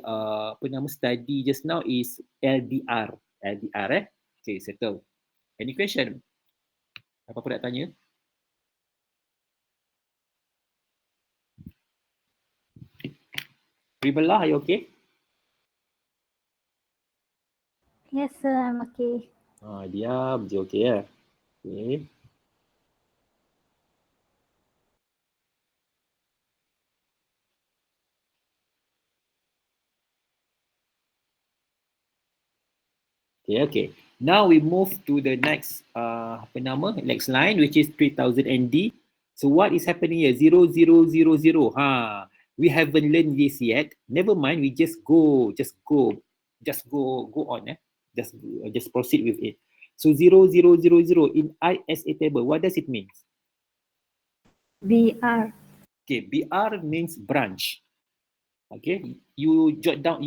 study just now is LDR. Okay, settle. Any question? Apa-apa nak tanya? Ribelah, are you okay? Yes, sir, I'm okay. Diam je, okay ya. Okay. Okay. Now we move to the next next line, which is 3000 ND. So what is happening here? 0000. We haven't learned this yet. Never mind, we just go on. Just proceed with it. So 0000 in ISA table, what does it mean? BR. Okay, BR means branch. Okay, you jot down,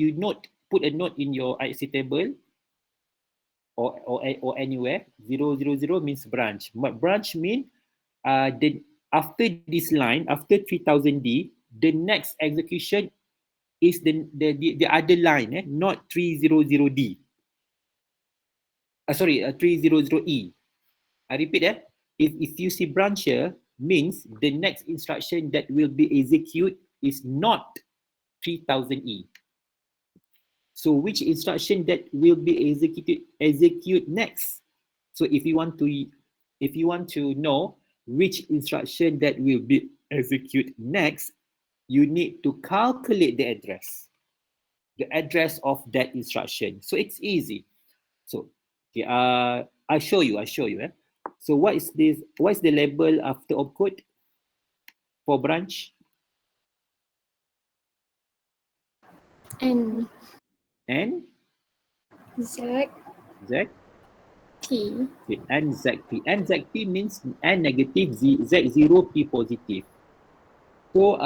put a note in your ISA table or anywhere. 000 means branch. But branch means then after this line, after 3000D, the next execution is the other line, not 300D. 300E. I repeat, if you see branch here, means the next instruction that will be executed is not 3000E. So which instruction that will be execute next? So if you want to know which instruction that will be execute next, you need to calculate the address of that instruction. So it's easy. So okay, I show you. So what is this? What is the label after opcode for branch? N, N, Z, Z, P. okay, NZP. NZP means N negative, Z0, P positive. So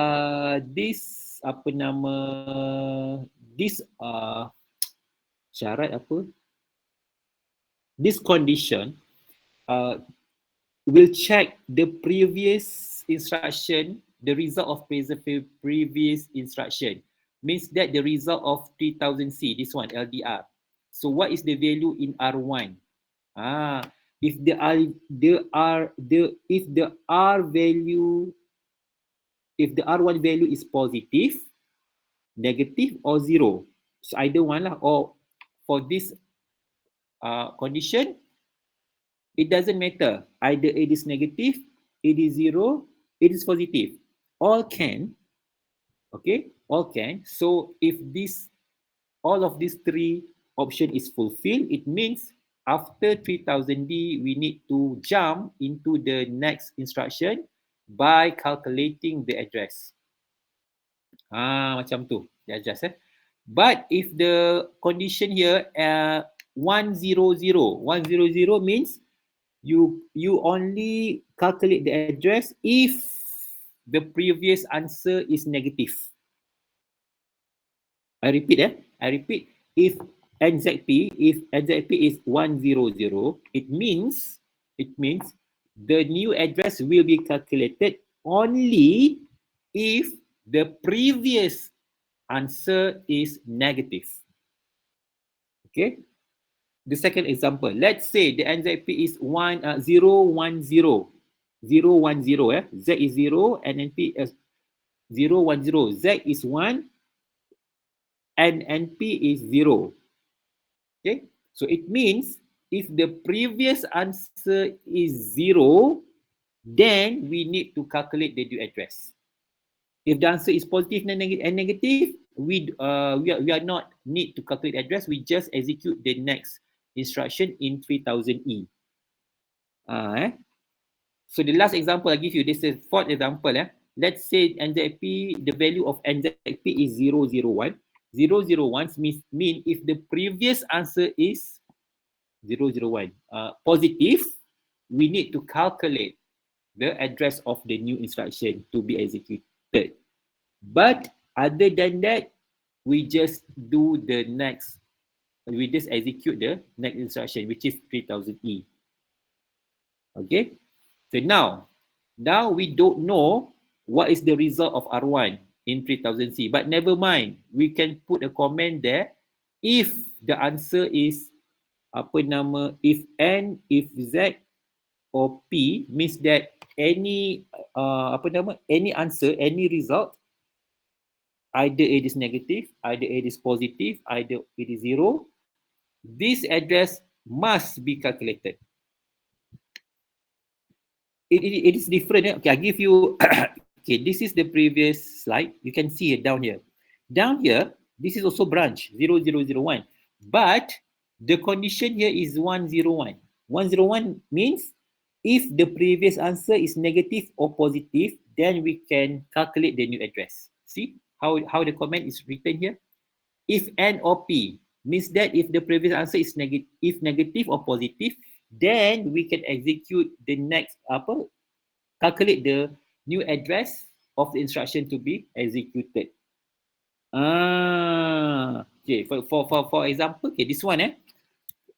this apa nama, this syarat apa? This condition will check the previous instruction, the result of previous instruction. Means that the result of 3000C, this one, LDR. So what is the value in R1? If the R1 value is positive, negative, or zero, so either one lah. Or for this condition, it doesn't matter. Either it is negative, it is zero, it is positive. All can. Okay, all can. So if all of these three option is fulfilled, it means after 3000D, we need to jump into the next instruction by calculating the address. Macam tu, the address. But if the condition here 100 means you only calculate the address if the previous answer is negative. I repeat, if NZP is 100, it means the new address will be calculated only if the previous answer is negative. Okay. The second example, let's say the NZP is 010. Z is 0 and NP is 010. Z is 1 and NP is 0. Okay, so it means if the previous answer is 0, then we need to calculate the new address. If the answer is positive and negative, we are not need to calculate the address. We just execute the next instruction in 3000E. So the last example I give you, this is fourth example. Let's say NZP, the value of NZP is 001. 001 mean if the previous answer is 001 positive, we need to calculate the address of the new instruction to be executed. But other than that, we just execute the next instruction, which is 3000E. Okay, so now we don't know what is the result of R1 in 3000C, but never mind, we can put a comment there if the answer is if N, if Z or P, means that any any answer, any result, either it is negative, either it is positive, either it is 0, this address must be calculated. It is different. Okay, I give you okay, this is the previous slide. You can see it down here. Down here, this is also branch 0001, but the condition here is 101. 101 means if the previous answer is negative or positive, then we can calculate the new address. See how the comment is written here? If N or P means that if the previous answer is negative or positive, then we can execute the next calculate the new address of the instruction to be executed. Okay, for example, okay, this one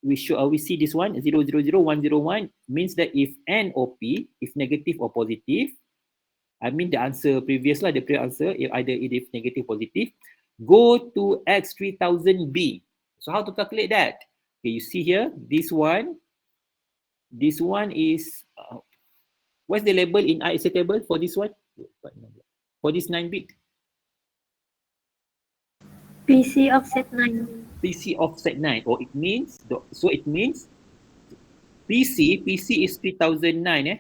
we see this one 0, 0, 0, 1, 0, 1 means that if N or P, if negative or positive, I mean the answer previous lah, the previous answer, if either it is negative or positive, go to X 3000B. So how to calculate that? Okay, you see here, this one is, what's the label in ISA table for this one? For this 9-bit? PC offset 9. PC offset 9. Oh, it means, so it means PC is 3009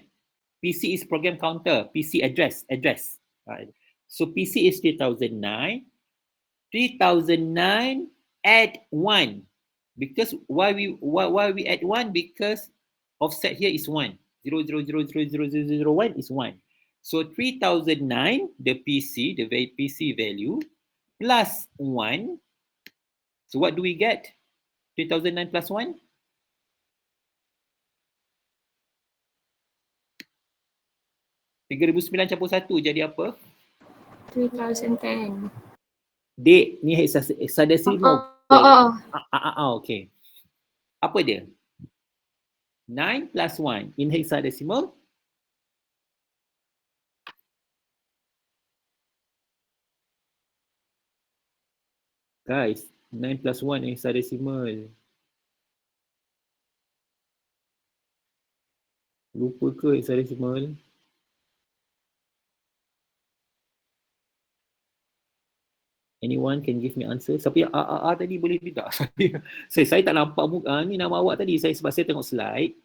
PC is program counter, PC address. So PC is 3009 add 1. Because why we add 1? Because offset here is 1. 0, 0, 0, 0, 0, 0, 0, 1 is 1. So 3009, the PC, the PC value, plus 1. So what do we get? 3009 plus 1? campur 1 jadi apa? 3010. Date ni hexadecimal. Okay. Apa dia? 9 plus 1 in hexadecimal. Guys, 9 plus 1 in hexadecimal. Lupa ke hexadecimal? Anyone can give me answer? Siapa yang tadi boleh tidak? saya tak nampak muka ni nama awak tadi. Sebab saya tengok slide.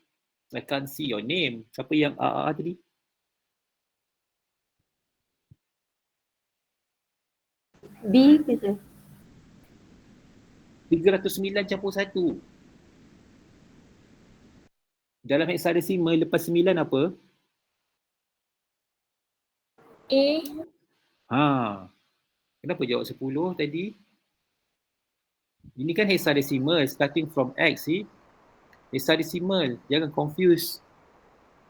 I can't see your name. Siapa yang tadi? B ke? 309 campur 1. Dalam hexadecimal lepas 9 apa? A. Kenapa jawab 10 tadi? Ini kan hexadecimal starting from X, see? Hexadecimal, jangan confuse.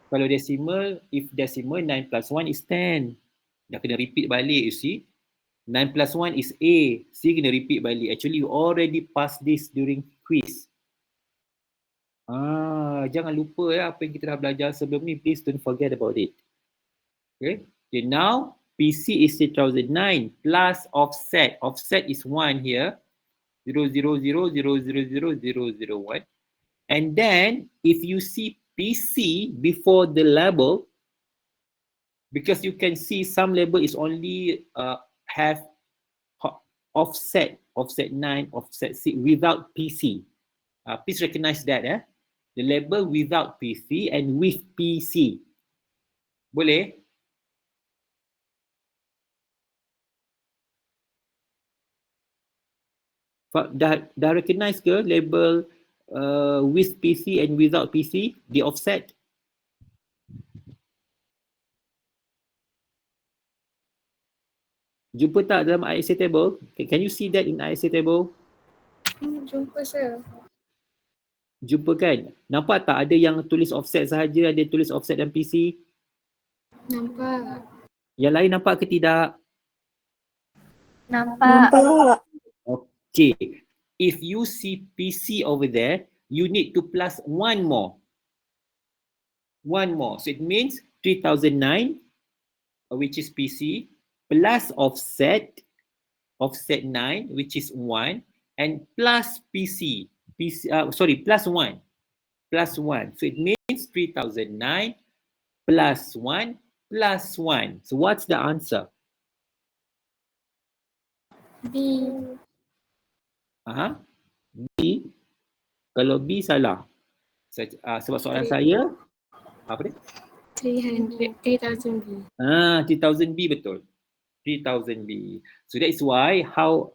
Kalau decimal, if decimal 9 plus 1 is 10. Dah kena repeat balik, you see? 9 plus 1 is A. See, kena repeat balik. Actually, you already passed this during quiz. Jangan lupa apa yang kita dah belajar sebelum ni. Please don't forget about it. Okay, now PC is 3009 plus offset. Offset is 1 here. 0, 0, 0, 0, 0, 0, 0, 0, 1. And then, if you see PC before the label, because you can see some label is only have offset 9, offset 6 without PC. Please recognize that. The label without PC and with PC. Boleh? Dah recognize ke label with PC and without PC, the offset? Jumpa tak dalam ISA table? Can you see that in ISA table? Jumpa sir. Jumpa kan? Nampak tak ada yang tulis offset sahaja, ada tulis offset dan PC? Nampak. Yang lain nampak ke tidak? Nampak. Okay. If you see PC over there, you need to plus 1 more. 1 more. So it means 3009, which is PC, plus offset 9, which is 1, and plus PC. Plus 1. Plus 1. So it means 3009 plus 1 plus 1. So what's the answer? B. B. Kalau B salah. Sebab soalan saya apa dia? 3000B. 3000B betul. 3000B. So that is why how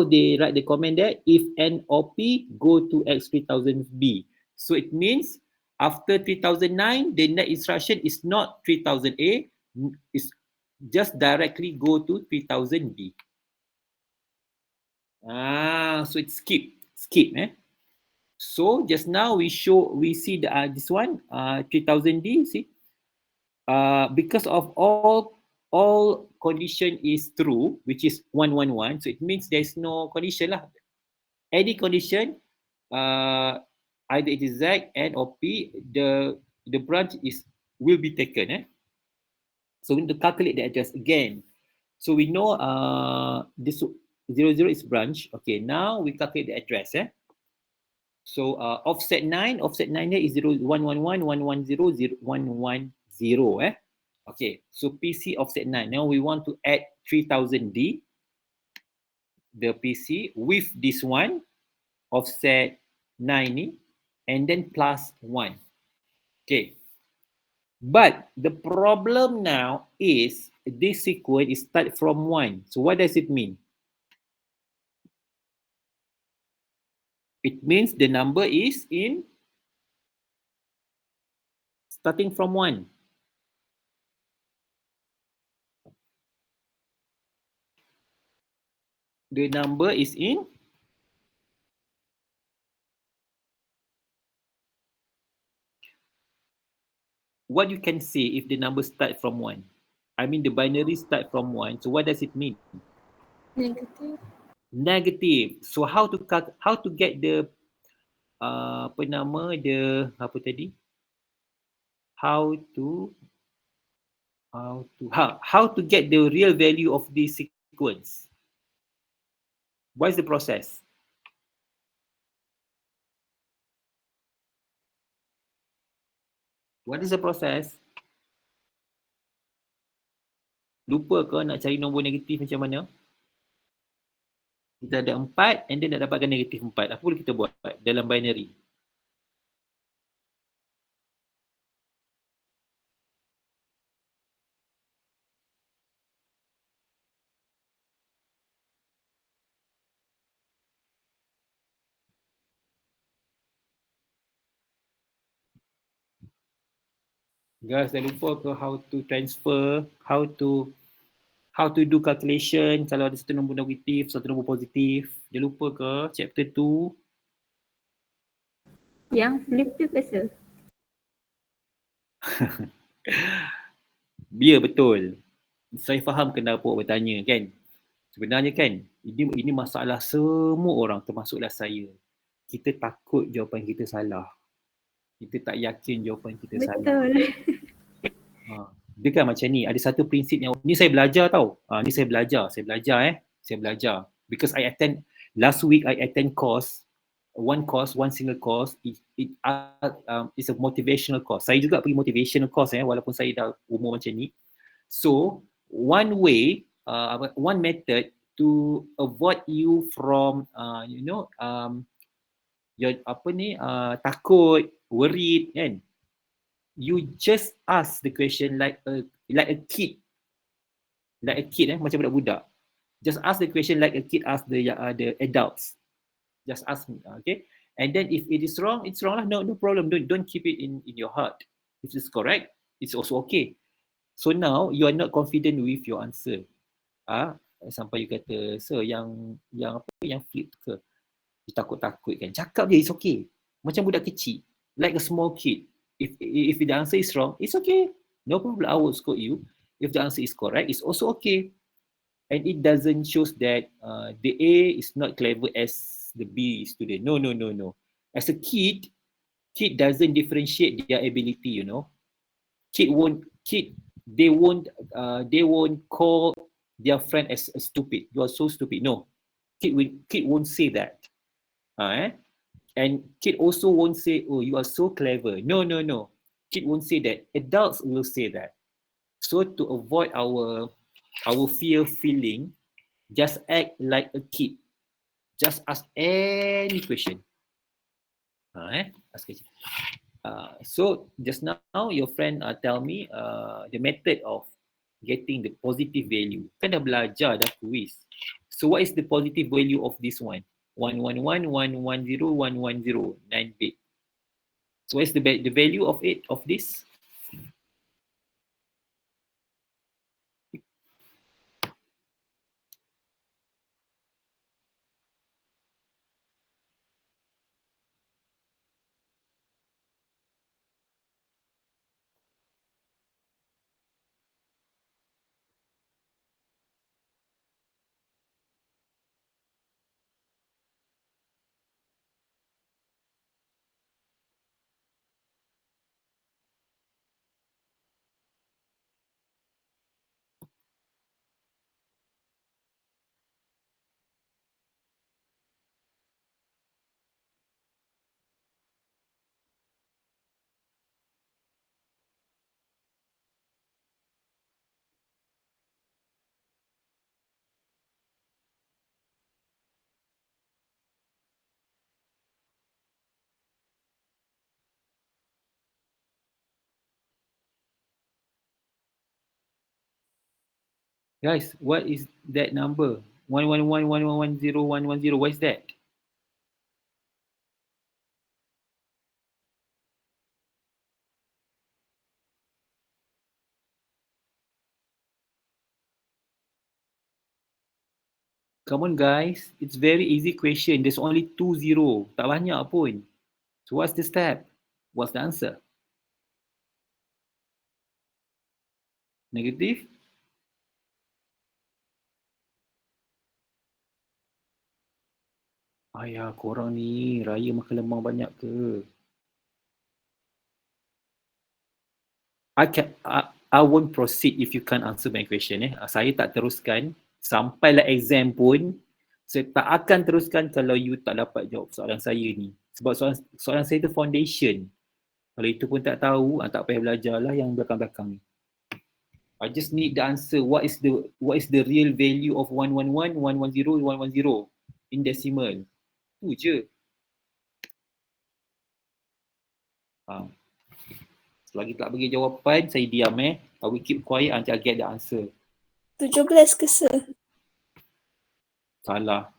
they write the comment there, if N or P, go to X 3000B. So it means after 3009, the next instruction is not 3000A, it's just directly go to 3000B. So it's skip. So just now we see this one 3000D, see, because of all condition is true, which is 111, so it means there's no condition lah. Any condition, either it is Z, N or P, the branch will be taken. So we need to calculate the address again. So we know this 00 is branch. Okay, now we calculate the address. So offset 9 here is 0111110110. Okay, so PC offset 9. Now we want to add 3000D, the PC with this one, offset 9 and then plus 1. Okay. But the problem now is this sequence is start from 1. So what does it mean? It means the number is in starting from 1. The number is in what you can say if the number start from 1. I mean the binary start from 1. So what does it mean? Negative. Negative. So how to get the how to get the real value of this sequence? What is the process? What is the process? Lupa ke nak cari nombor negatif macam mana? Kita ada 4 and then nak dapatkan negatif 4. Apa boleh kita buat dalam binary? Guys, dah lupa ke how to transfer, how to do calculation kalau ada satu nombor negatif, satu nombor positif. Dah lupa ke chapter 2? Yang flip tu ke sir? Ya, betul. Saya faham kenapa awak bertanya kan. Sebenarnya kan, ini masalah semua orang termasuklah saya. Kita takut jawapan kita salah. Kita tak yakin jawapan kita salah. Betul. Dia kan macam ni, ada satu prinsip yang ni saya belajar tau. Ni saya belajar. Because I attend last week I attend one single course. It's a motivational course. Saya juga pergi motivational course walaupun saya dah umur macam ni. So one way, one method to avoid you from your takut, worried kan. You just ask the question like a kid. Macam budak-budak. Just ask the question like a kid ask the adults. Just ask me, okay? And then if it is wrong, it's wrong lah. No problem. Don't keep it in your heart. If it's correct, it's also okay. So now you are not confident with your answer. Sampai you kata, sir, yang flip ke? You takut-takut kan? Cakap je, it's okay. Macam budak kecil, like a small kid. If the answer is wrong, it's okay. No problem, I will scold you. If the answer is correct, it's also okay. And it doesn't show that the A is not clever as the B student. No. As a kid doesn't differentiate their ability, They won't call their friend as stupid. You are so stupid. No. Kid won't say that. And kid also won't say, oh, you are so clever. No. Kid won't say that. Adults will say that. So to avoid our feeling, just act like a kid. Just ask any question. Ask question. So just now your friend tell me the method of getting the positive value. Kan dah belajar dah quiz. So what is the positive value of this one? 111, 110, 110, 9 bit. So what is the value of this? Guys, what is that number? 1111110 what is that? Come on guys, it's very easy question. There's only 20. Tak banyak pun. So what's the step? What's the answer? Negative? Ayah, korang ni raya makan lemang banyak ke? I won't proceed if you can't answer my question. Saya tak teruskan. Sampailah exam pun, saya tak akan teruskan kalau you tak dapat jawab soalan saya ni. Sebab soalan saya tu foundation. Kalau itu pun tak tahu, tak payah belajar lah yang belakang-belakang ni. I just need the answer. What is the real value of 111, 110, 110 in decimal? Tu je. Selagi tak bagi jawapan, saya diam I will keep quiet until I get the answer. 17 ke sir? Salah.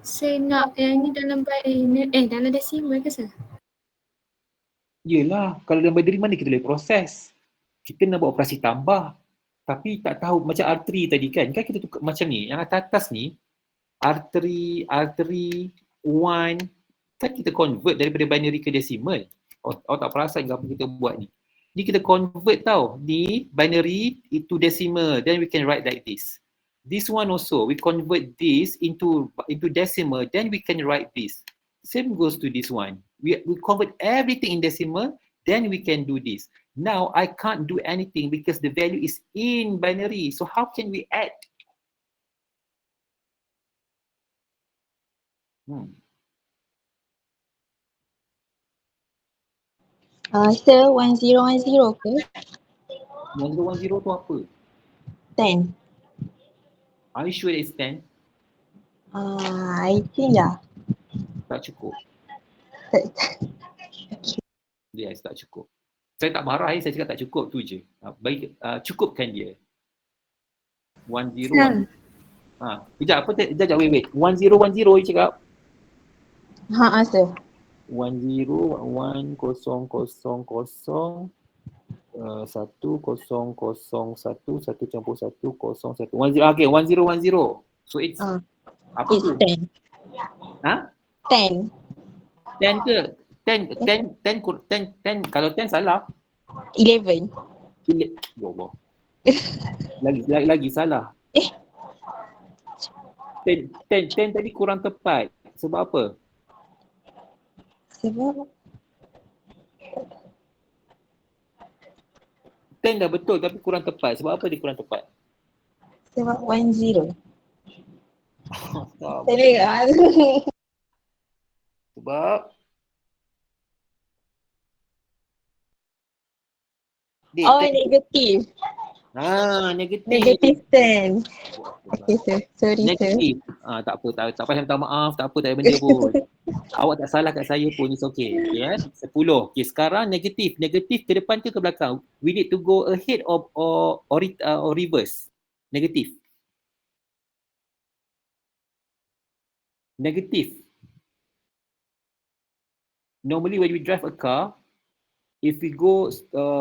Saya nak yang ni dalam dalam desimal ke sir? Yelah, kalau dalam binary mana kita boleh proses? Kita nak buat operasi tambah. Tapi tak tahu, macam R3 tadi kan kita tukar macam ni. Yang atas ni, R3, 1, kan kita convert daripada binary ke decimal. Awak tak perasan ke apa kita buat ni? Ni kita convert tau, ni binary itu decimal, then we can write like this. This one also, we convert this into decimal, then we can write this. Same goes to this one. We convert everything in decimal, then we can do this. Now, I can't do anything because the value is in binary. So how can we add? Sir, 1010 ke? 1010 tu apa? 10. Are you sure it's 10? I think ya. Tak cukup. Yes, tak cukup. Saya tak marah, saya cakap tak cukup, tu je. Baik, cukupkan dia. 10. Sekejap, wait. 1010 you cakap? Sir. 101001 1001101 okay, 1010. So it's apa It's tu? 10. 10. 10 ke? 10 kalau 10 salah. 11. Ya Allah. Lagi salah. 10 tadi kurang tepat. Sebab apa? Sebab 10 dah betul tapi kurang tepat. Sebab apa dia kurang tepat? Sebab 10. Sebab negatif. Negatif. Negatif 10. Okay sir, sorry Negatif. Tak apa, tak payah minta maaf, tak apa, tak ada benda pun. Awak tak salah kat saya pun, it's okay. Okay, 10. Okay, sekarang negatif. Negatif ke depan ke belakang? We need to go ahead or reverse. Negatif. Negatif. Normally when we drive a car, if we go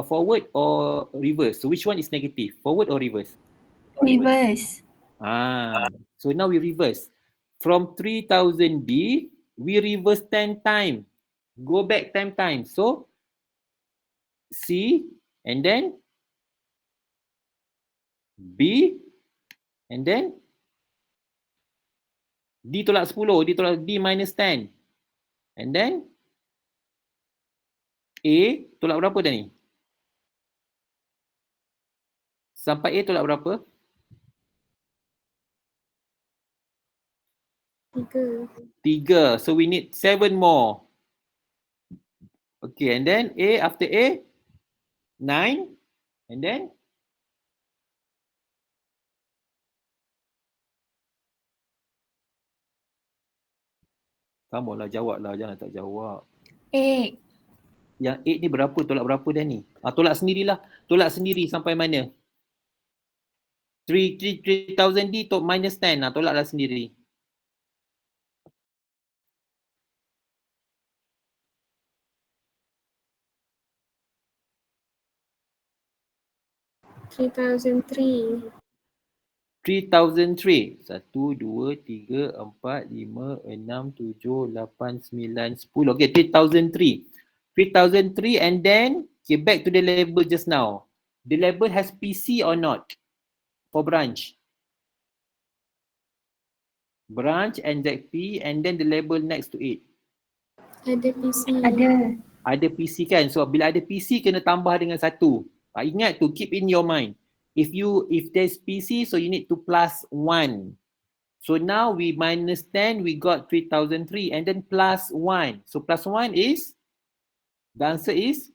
forward or reverse, so which one is negative? Forward or reverse? Reverse. So now we reverse. From 3000B, we reverse 10 times. Go back 10 times. So, C and then B and then D tolak 10, D tolak D minus 10. And then A tolak berapa dah ni? Sampai A tolak berapa? 3. So we need 7 more. Okay, and then A after A 9 And then kamu lah jawab lah, jangan tak jawab. 8. Yang 8 ni berapa? Tolak berapa dah ni? Tolak sendirilah. Tolak sendiri sampai mana? 3000 D minus 10. Tolaklah sendiri. $3,003. 3003. 1, 2, 3, 4, 5, 6, 7, 8, 9, 10. Okay, 3003. 3003 and then, okay, back to the label just now. The label has PC or not? For branch. Branch and ZP and then the label next to it. Ada PC. Ada. Ada PC kan? So bila ada PC kena tambah dengan 1. Ingat tu, keep in your mind. If there's PC, so you need to plus 1. So now we minus 10, we got 3003 and then plus 1. So plus 1 is, the answer is,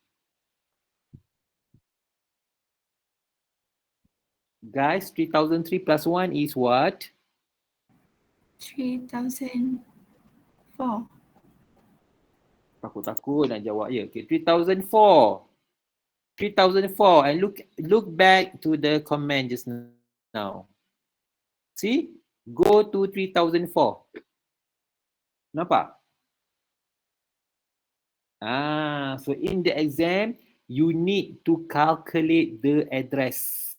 guys, 3003 plus 1 is what? 3004. Takut-takut nak jawab je. Okay, 3004. 3004 and look back to the comment just now. See? Go to 3004. Nampak? So in the exam, you need to calculate the address.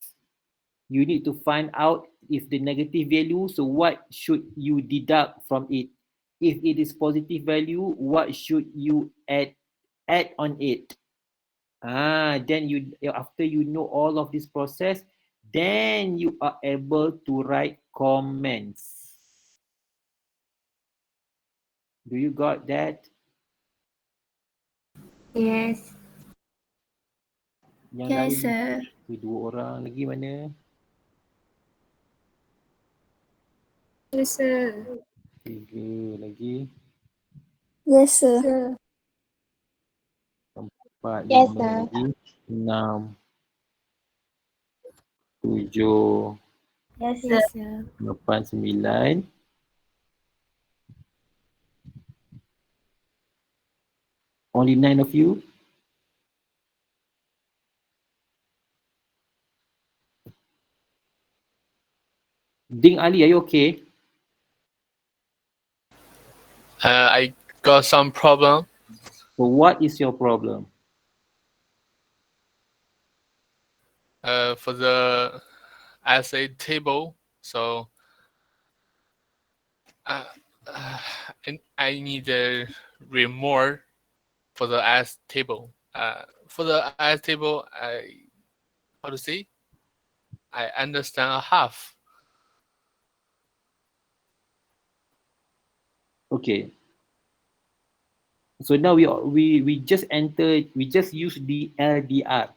You need to find out if the negative value, so what should you deduct from it? If it is positive value, what should you add on it? Then after you know all of this process, then you are able to write comments. Do you got that? Yes. Yang Yes, lain, sir. dua orang lagi mana? Yes, sir. 3 lagi. Yes, sir. 4, Yes, 5 sir. lagi. 6, 7, Yes, sir. Yes, sir. 8, 9. Only 9 of you? Ding Ali, are you okay? I got some problem. So what is your problem? For the essay table, so and I need to read more for the S table. For the S table, how to say? I understand a half. Okay. So now we just entered, we just use the LDR.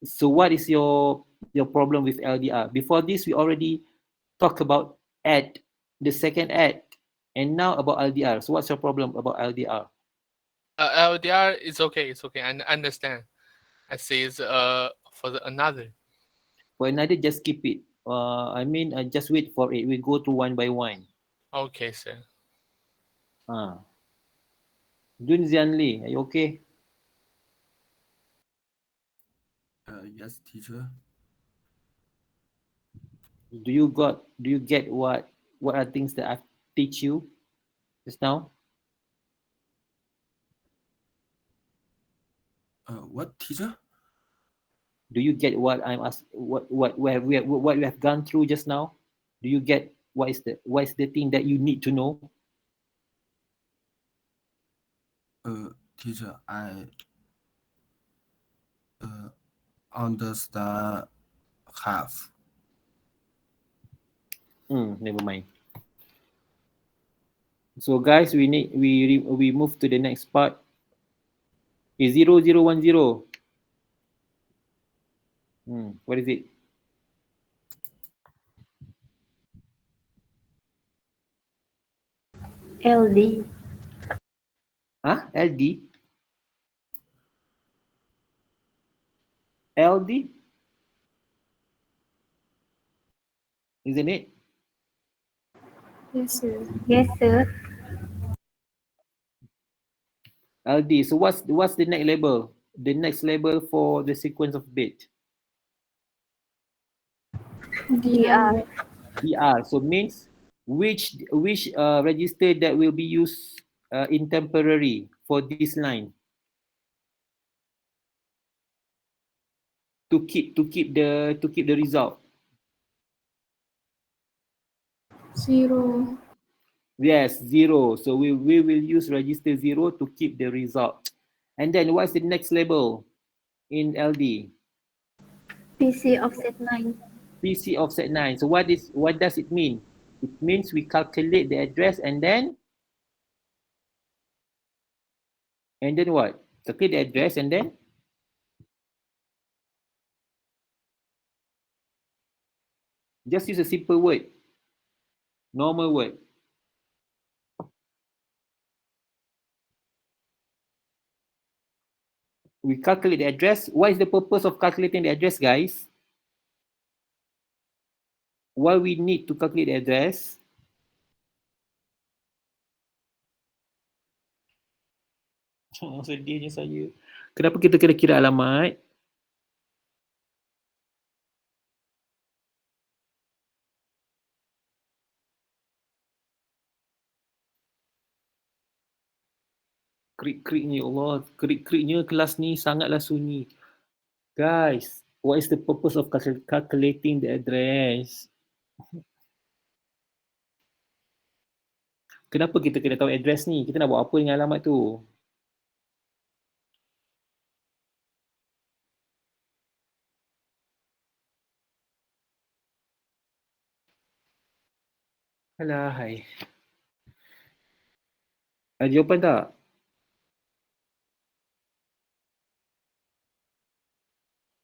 So what is your problem with LDR? Before this, we already talked about add, the second add, and now about LDR. So what's your problem about LDR? LDR is okay. It's okay. I understand. I say it's for the another. For another, just keep it. Just wait for it. We go through one by one. Okay, sir. Jun Zianli, are you okay? Yes, teacher. Do you get what are things that I teach you just now? What, teacher? Do you get what I'm asking? What we have gone through just now? Do you get what is the thing that you need to know? Teacher, I understand half. Never mind. So guys, we move to the next part. Is 0010. What is it? LD. LD? LD? Isn't it? Yes, sir. Yes, sir. LD. So what's the next label? The next label for the sequence of bit? DR. DR. So means which register that will be used in temporary for this line to keep the result. 0. Yes, 0. So we will use register 0 to keep the result. And then what's the next label in LD? PC offset 9. PC offset 9. So what does it mean? It means we calculate the address and then what? Calculate the address and then just use a simple word. Normal word. We calculate the address. What is the purpose of calculating the address, guys? Why we need to calculate the address? Oh, sedihnya saya. Kenapa kita kena kira alamat? Krik-kriknya, Allah. Krik-kriknya kelas ni sangatlah sunyi. Guys, what is the purpose of calculating the address? Kenapa kita kena tahu address ni? Kita nak buat apa dengan alamat tu? Alah, hai. Ada jawapan tak?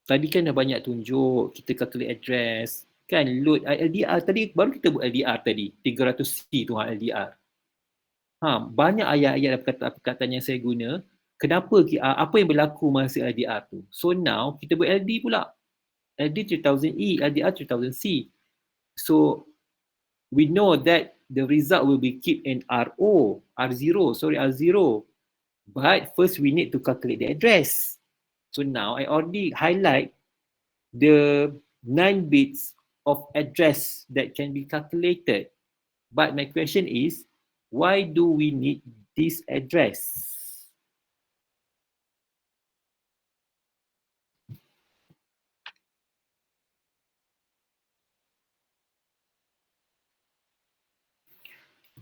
Tadi kan dah banyak tunjuk kita calculate address. Kan load LDR tadi, baru kita buat LDR tadi. 300C tu LDR. Banyak ayat-ayat dan perkataan yang saya guna. Kenapa, apa yang berlaku masa LDR tu? So now, kita buat LD pula. LD 3000E, LDR 3000C. So, we know that the result will be kept in R0. But first we need to calculate the address. So now I already highlight the 9 bits of address that can be calculated. But my question is, why do we need this address?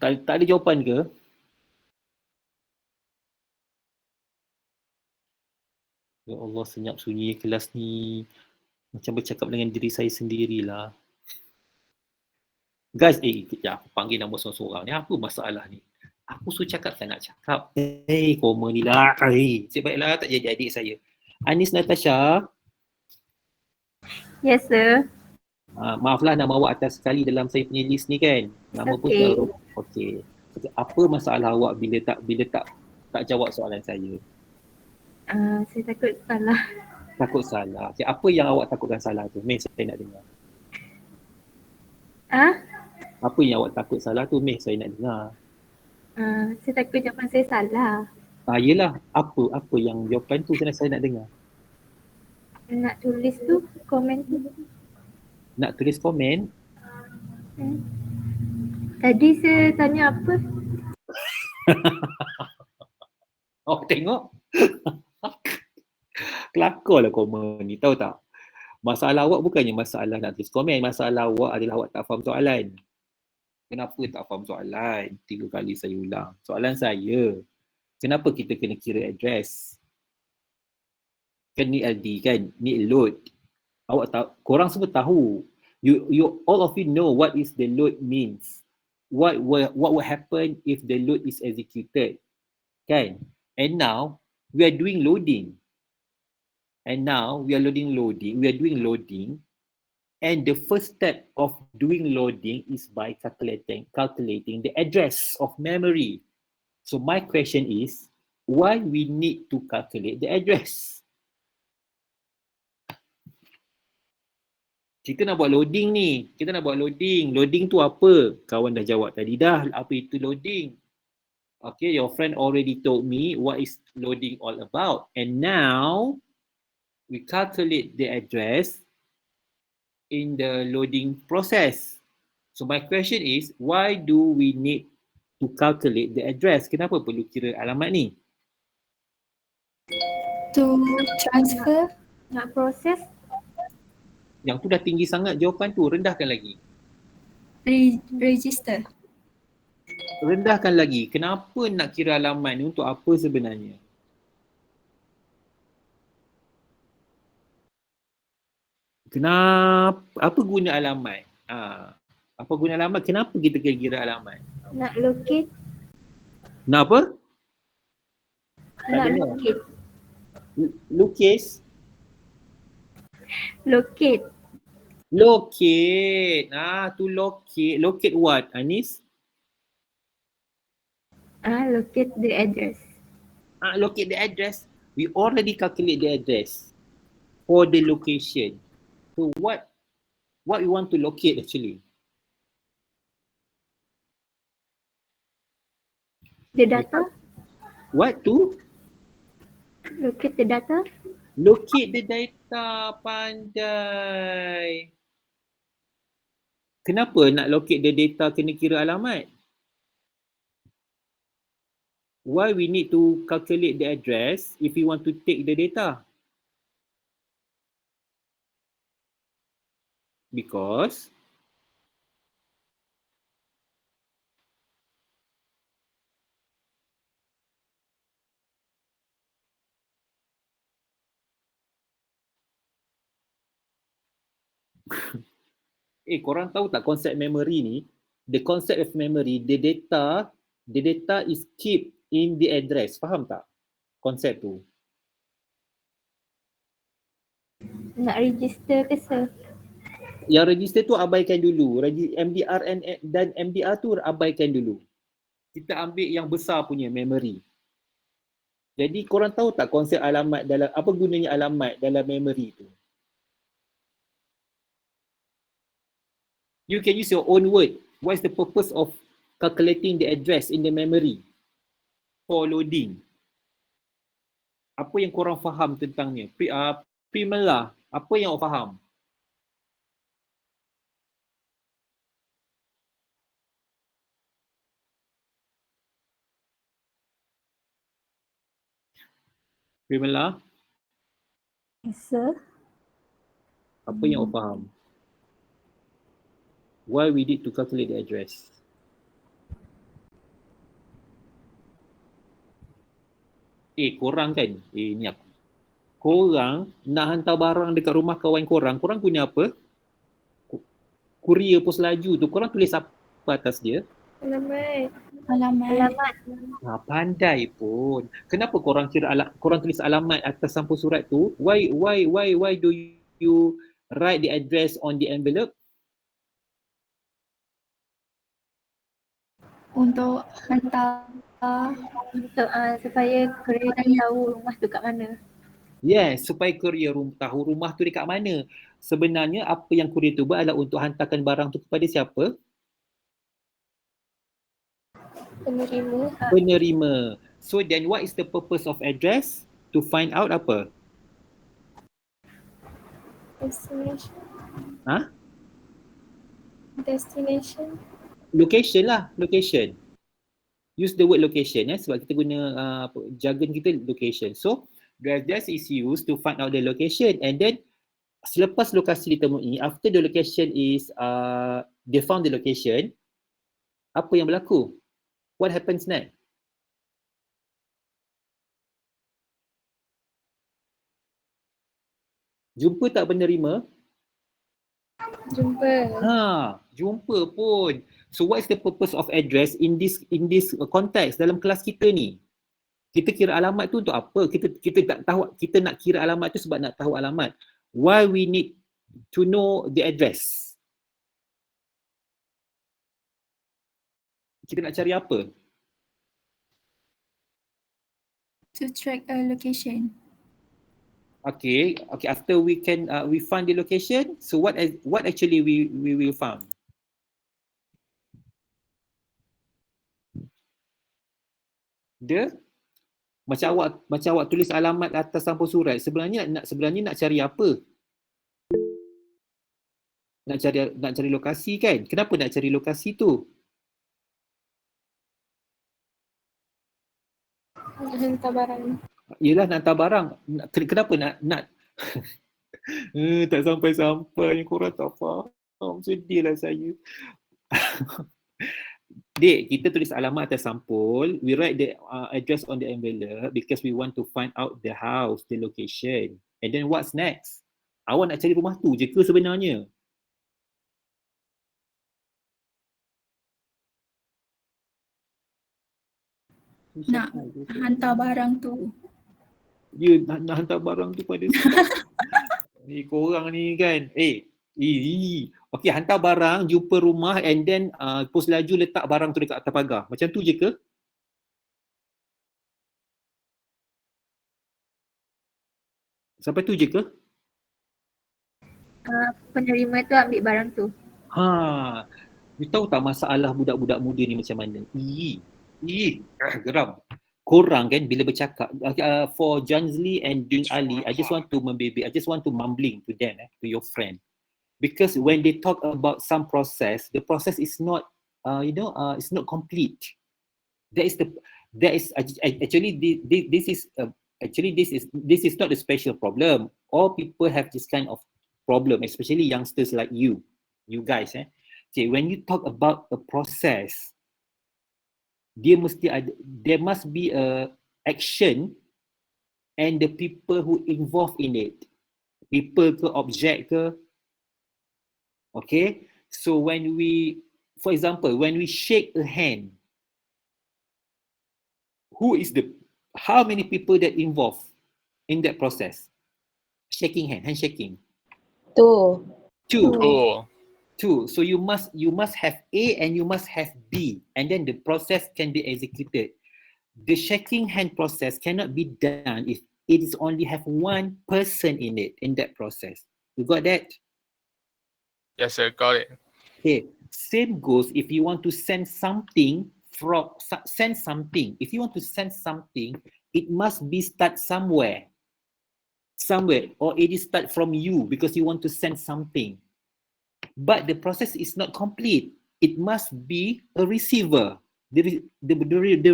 Tak ada jawapan ke? Ya Allah, senyap sunyi kelas ni. Macam bercakap dengan diri saya sendirilah. Guys, kejap. Aku panggil nama seorang-seorang ni. Apa masalah ni? Aku suruh cakap, tak nak cakap. Koma ni lah. Sebaiklah tak jadi adik saya. Anis Natasha. Yes, sir. Maaflah nama awak atas sekali dalam saya punya list ni kan. Nama pun teruk. Okey. Apa masalah awak bila tak jawab soalan saya? Saya takut salah. Takut salah. Okay, apa yang awak takutkan salah tu? Meh, saya nak dengar. Apa yang awak takut salah tu? Meh, saya nak dengar. Saya takut jawapan saya salah. Yelah. Apa yang jawapan tu saya nak dengar? Nak tulis tu, komen tu. Nak tulis komen? Tadi saya tanya apa? Oh, tengok. Kelakarlah komen ni, tahu tak? Masalah awak bukannya masalah nak tulis komen. Masalah awak adalah awak tak faham soalan. Kenapa tak faham soalan? 3 kali saya ulang. Soalan saya, kenapa kita kena kira address? Kan ni LD kan? Ni load. Awak tahu, korang semua tahu. You all of you know what is the load means. What will happen if the load is executed? Kan? And now, we are doing loading. And now, we are doing loading. And the first step of doing loading is by calculating the address of memory. So my question is, why we need to calculate the address? Kita nak buat loading ni. Kita nak buat loading. Loading tu apa? Kawan dah jawab tadi dah. Apa itu loading? Okay, your friend already told me what is loading all about. And now, we calculate the address in the loading process. So my question is, why do we need to calculate the address? Kenapa perlu kira alamat ni? To transfer. Nak proses. Yang tu dah tinggi sangat jawapan tu, rendahkan lagi. Register. Rendahkan lagi. Kenapa nak kira alamat ni untuk apa sebenarnya? Kenapa? Apa guna alamat? Apa guna alamat? Kenapa kita kira alamat? Nak locate. Nak apa? Nak dengar. locate. Lukis? Locate. Locate. To locate. Locate what, Anis? Locate the address. Locate the address. We already calculate the address for the location. So what we want to locate actually? The data. What to? Locate the data. Locate the data. Pandai. Kenapa nak locate the data kena kira alamat? Why we need to calculate the address if we want to take the data? Because korang tahu tak konsep memory ni? The concept of memory, the data is kept in the address. Faham tak konsep tu? Nak register ke sir? Yang register tu abaikan dulu. MDR dan MDR tu abaikan dulu. Kita ambil yang besar punya memory. Jadi korang tahu tak konsep alamat dalam, apa gunanya alamat dalam memory tu? You can use your own word. What is the purpose of calculating the address in the memory for loading? Apa yang korang faham tentangnya? Primela, apa yang awak faham? Primela, Yes, sir. apa yang awak faham? Why we need to calculate the address? Korang kan? Ni aku. Korang nak hantar barang dekat rumah kawan korang, korang guna apa? Courier pos laju tu, korang tulis apa atas dia? Alamat. Alamat. Pandai pun. Kenapa korang korang tulis alamat atas sampul surat tu? Why do you write the address on the envelope? Untuk hantar Untuk supaya courier tahu rumah tu kat mana. Yes, supaya courier tahu rumah tu dekat mana. Sebenarnya apa yang courier tu buat adalah untuk hantarkan barang tu kepada siapa? Penerima. Penerima. So then what is the purpose of address? To find out apa? Destination. Destination. Location lah, location. Use the word location sebab kita guna jargon kita location. So the address is used to find out the location, and then selepas lokasi ditemui, after the location is they found the location, apa yang berlaku? What happens next? Jumpa tak penerima? Jumpa. Jumpa pun. So what is the purpose of address in this context dalam kelas kita ni? Kita kira alamat tu untuk apa? Kita tak tahu, kita nak kira alamat tu sebab nak tahu alamat. Why we need to know the address? Kita nak cari apa? to track a location. Okay, after we find the location, so what actually we will found? Macam awak tulis alamat atas sampul surat, sebenarnya nak cari apa? Nak cari lokasi kan? Kenapa nak cari lokasi tu? Nak hantar barang. Yelah, nak hantar barang. Kenapa nak tak sampai-sampai, korang tak faham. Sedihlah saya. Dek, kita tulis alamat atas sampul. We write the address on the envelope because we want to find out the house, the location. And then what's next? Awak nak cari rumah tu je ke sebenarnya? Nak hantar barang tu. Ya, nak hantar barang tu pada ni korang ni kan. Okay, hantar barang, jumpa rumah and then post laju letak barang tu dekat atas pagar. Macam tu je ke? Sampai tu je ke? Penerima tu ambil barang tu. You tahu tak masalah budak-budak muda ni macam mana? Geram. Korang kan bila bercakap, for Janzli and Dun Ali, I just want to mumbling to them, to your friend. Because when they talk about some process, the process is not, it's not complete. This is not a special problem. All people have this kind of problem, especially youngsters like you guys. Okay, when you talk about a process, there must be a action and the people who involved in it. People ke, object ke. Okay, so for example, when we shake a hand, how many people that involved in that process? Shaking hand, handshaking. Two. Cool. So you must have A and you must have B, and then the process can be executed. The shaking hand process cannot be done if it is only have one person in it, in that process. You got that? Yes, sir. Got it. Okay. Same goes if you want to send something. If you want to send something, it must be start somewhere, or it is start from you because you want to send something. But the process is not complete. It must be a receiver. The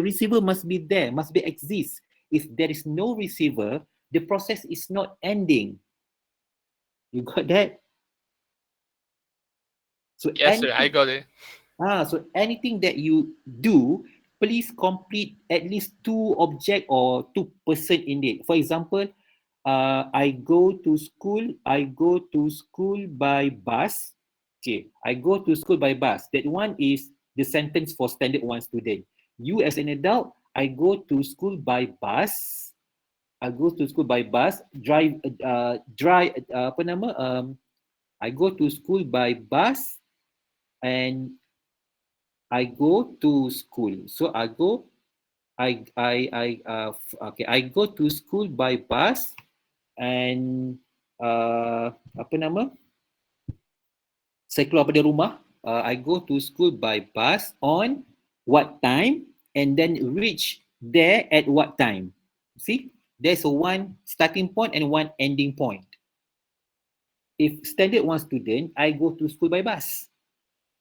receiver must be there, must be exist. If there is no receiver, the process is not ending. You got that? So Yes, sir. I got it. So anything that you do, please complete at least two object or two person in it. For example, I go to school by bus. Okay, I go to school by bus. That one is the sentence for standard 1 student. You as an adult, I go to school by bus. I go to school by bus. I go to school by bus and I go to school. So I go to school by bus and saya keluar pada rumah. I go to school by bus on what time and then reach there at what time. See, there's one starting point and one ending point. If standard 1 student, I go to school by bus.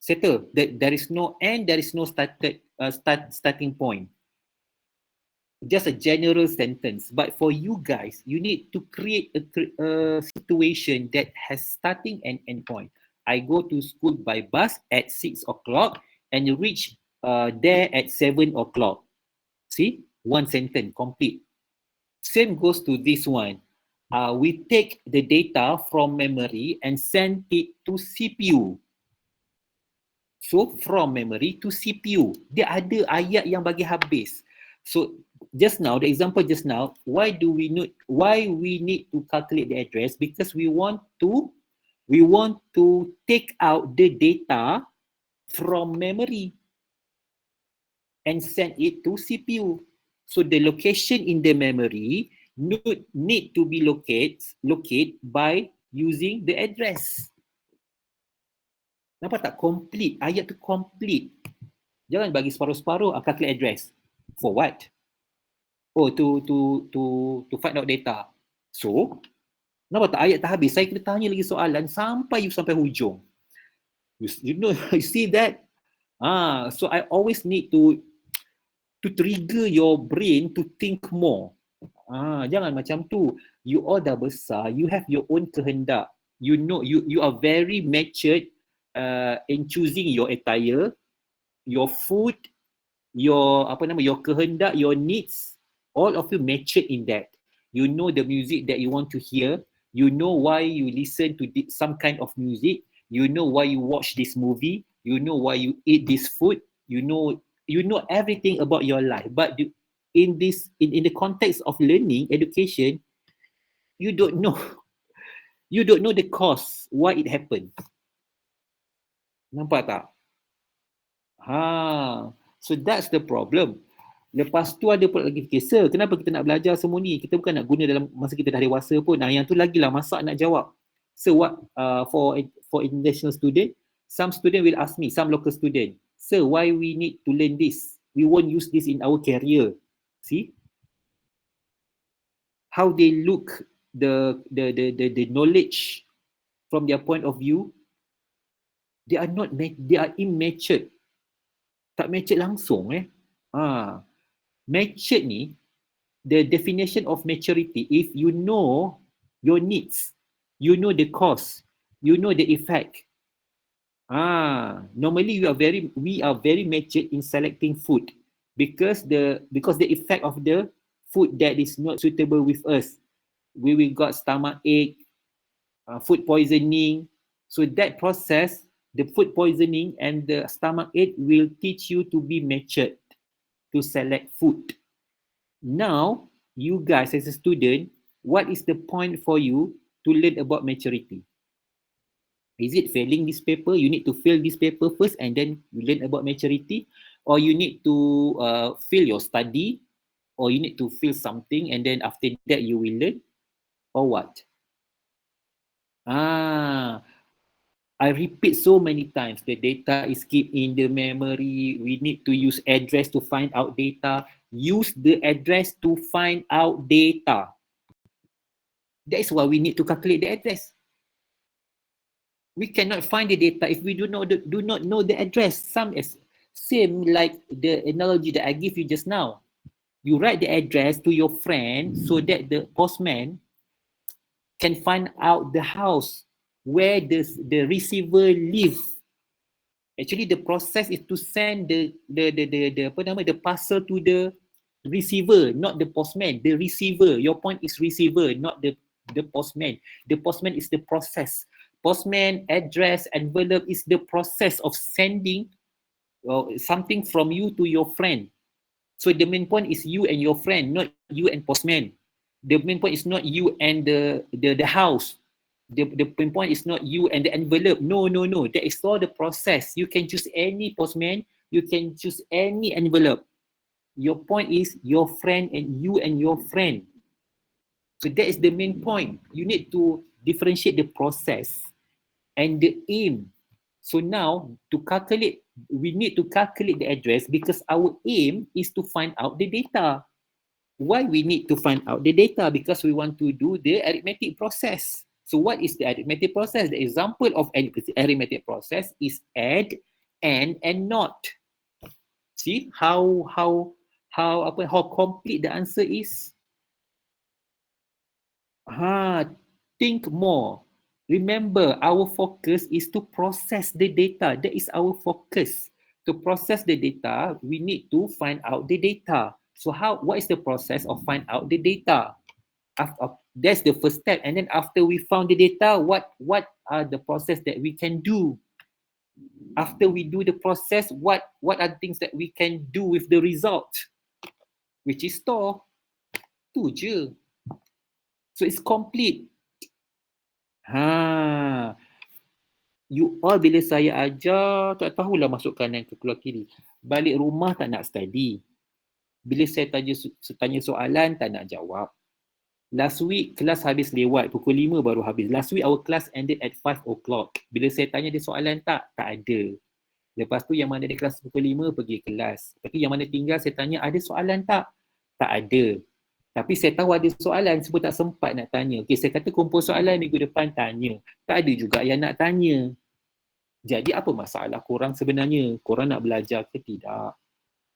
Settle. There is no end, there is no starting point. Just a general sentence. But for you guys, you need to create a situation that has starting and end point. I go to school by bus at 6 o'clock and reach there at 7 o'clock. See, one sentence complete. Same goes to this one. We take the data from memory and send it to CPU. So from memory to CPU. Dia ada ayat yang bagi habis. So just now, the example just now, why we need to calculate the address? Because we want to take out the data from memory and send it to CPU. So the location in the memory need to be locate by using the address. Nampak tak? Complete. Ayat tu complete. Jangan bagi separuh-separuh calculate address. For what? Oh, to find out data. So, nampak tak ayat tak habis? Saya kena tanya lagi soalan sampai hujung. You know, you see that? So I always need to trigger your brain to think more. Jangan macam tu. You all dah besar, you have your own kehendak. You know, you are very matured in choosing your attire, your food, your your kehendak, your needs. All of you matured in that. You know the music that you want to hear. You know why you listen to some kind of music. You know why you watch this movie. You know why you eat this food. You know everything about your life. But in the context of learning, education, you don't know. You don't know the cause, why it happened. Nampak tak? So that's the problem. Lepas tu ada pula lagi fikir, sir, kenapa kita nak belajar semua ni? Kita bukan nak guna dalam masa kita dah dewasa pun. Yang tu lagilah masak nak jawab. So what for international student, some student will ask me, some local student, sir, why we need to learn this? We won't use this in our career. See? How they look the knowledge from their point of view, they are immature. Tak mature langsung Matured ni, the definition of maturity, if you know your needs, you know the cause, you know the effect. Normally we are very matured in selecting food because the effect of the food that is not suitable with us. We will got stomach ache, food poisoning. So that process, the food poisoning and the stomach ache will teach you to be matured, to select food. Now, you guys as a student, what is the point for you to learn about maturity? Is it failing this paper? You need to fail this paper first and then you learn about maturity? Or you need to fail your study? Or you need to fail something and then after that you will learn? Or what? I repeat so many times, the data is kept in the memory. We need to use address to find out data. Use the address to find out data. That is why we need to calculate the address. We cannot find the data if we do not know the address. Same like the analogy that I give you just now. You write the address to your friend so that the postman can find out the house where the receiver live. Actually, the process is to send the parcel to the receiver, not the postman. The receiver. Your point is receiver, not the postman. The postman is the process. Postman, address, envelope is the process of sending something from you to your friend. So the main point is you and your friend, not you and postman. The main point is not you and the house. The main point is not you and the envelope. No. That is all the process. You can choose any postman. You can choose any envelope. Your point is your friend and you and your friend. So that is the main point. You need to differentiate the process and the aim. So now to calculate, we need to calculate the address because our aim is to find out the data. Why we need to find out the data? Because we want to do the arithmetic process. So what is the arithmetic process? The example of arithmetic process is add, and not. See how complete the answer is? Think more. Remember, our focus is to process the data. That is our focus. To process the data, we need to find out the data. So what is the process of find out the data? That's the first step. And then after we found the data, what are the process that we can do? After we do the process, what are the things that we can do with the result? Which is store. Tu je. So it's complete. You all bila saya ajar, tak tahulah masuk kanan ke keluar kiri. Balik rumah tak nak study. Bila saya tanya soalan, tak nak jawab. last week kelas habis lewat, pukul 5 baru habis. Last week our class ended at 5 o'clock. Bila saya tanya dia soalan tak ada. Lepas tu yang mana ada kelas pukul 5 pergi kelas. Tapi yang mana tinggal saya tanya ada soalan tak? Tak ada. Tapi saya tahu ada soalan, sebab tak sempat nak tanya. Okay, saya kata kumpul soalan minggu depan tanya. Tak ada juga yang nak tanya. Jadi apa masalah korang sebenarnya? Korang nak belajar ke tidak?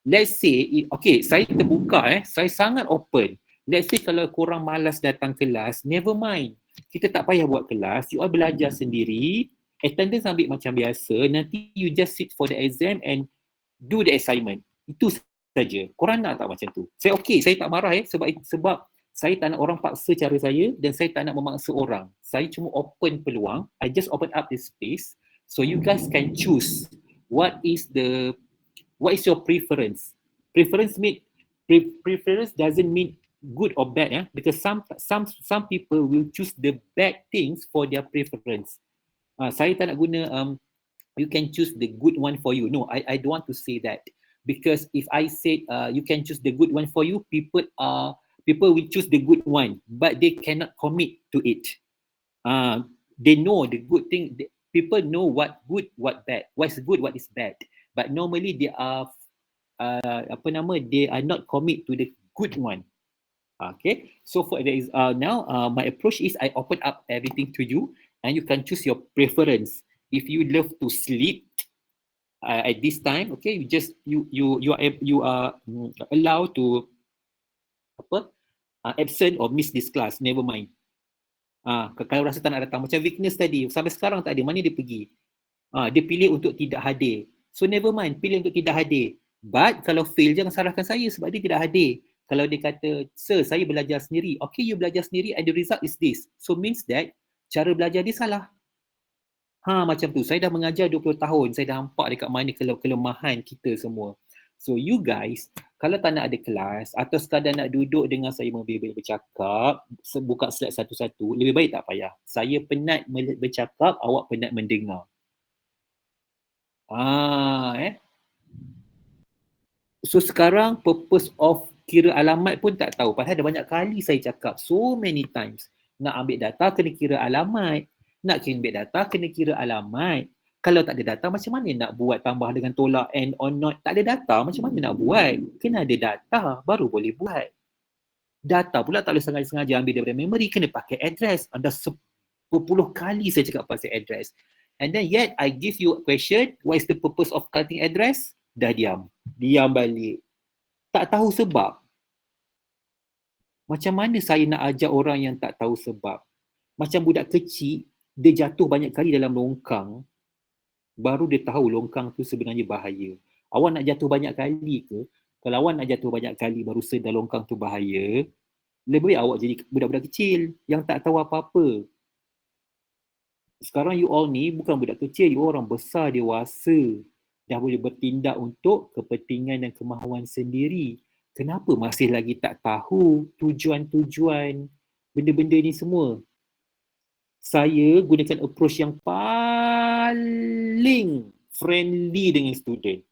Let's say, okay, saya terbuka saya sangat open. Let's say kalau korang malas datang kelas, never mind. Kita tak payah buat kelas, you all belajar sendiri, attendance ambil macam biasa, nanti you just sit for the exam and do the assignment. Itu saja. Korang nak tak macam tu? Saya okay, saya tak marah sebab saya tak nak orang paksa cara saya dan saya tak nak memaksa orang. Saya cuma open peluang, I just open up the space so you guys can choose what is your preference. Preference doesn't mean good or bad, because some people will choose the bad things for their preference. Saya tak nak guna you can choose the good one for you. No, I don't want to say that, because if I said you can choose the good one for you, people will choose the good one, but they cannot commit to it. They know the good thing. People know what good, what bad, what's good, what is bad. But normally they are they are not commit to the good one. Okay, so for there is now my approach is I open up everything to you and you can choose your preference. If you love to sleep at this time, okay, you are allowed to absent or miss this class, never mind. Kalau rasa tak nak datang, macam weakness tadi, sampai sekarang tak ada, mana dia pergi? Dia pilih untuk tidak hadir. So never mind, pilih untuk tidak hadir. But kalau fail, jangan salahkan saya sebab dia tidak hadir. Kalau dia kata, sir, saya belajar sendiri. Okay, you belajar sendiri and the result is this. So means that cara belajar dia salah. Macam tu. Saya dah mengajar 20 tahun. Saya dah nampak dekat mana kelemahan kita semua. So you guys, kalau tak nak ada kelas atau sekadar nak duduk dengan saya bercakap, buka slide satu-satu, lebih baik tak payah. Saya penat bercakap, awak penat mendengar. So sekarang purpose of kira alamat pun tak tahu. Pasal ada banyak kali saya cakap, so many times. Nak ambil data kena kira alamat. Nak ambil data kena kira alamat. Kalau tak ada data macam mana nak buat tambah dengan tolak and or not? Tak ada data macam mana nak buat? Kena ada data baru boleh buat. Data pula tak boleh sengaja ambil daripada memory, kena pakai address. Ada 10 kali saya cakap pasal address. And then yet I give you a question, what is the purpose of cutting address? Dah diam balik. Tak tahu sebab. Macam mana saya nak ajar orang yang tak tahu sebab? Macam budak kecil, dia jatuh banyak kali dalam longkang, baru dia tahu longkang tu sebenarnya bahaya. Awak nak jatuh banyak kali ke? Kalau awak nak jatuh banyak kali baru sedar longkang tu bahaya, lebih baik awak jadi budak-budak kecil yang tak tahu apa-apa. Sekarang you all ni bukan budak kecil, you orang besar, dewasa. Dah boleh bertindak untuk kepentingan dan kemahuan sendiri. Kenapa masih lagi tak tahu tujuan-tujuan benda-benda ni semua? Saya gunakan approach yang paling friendly dengan student.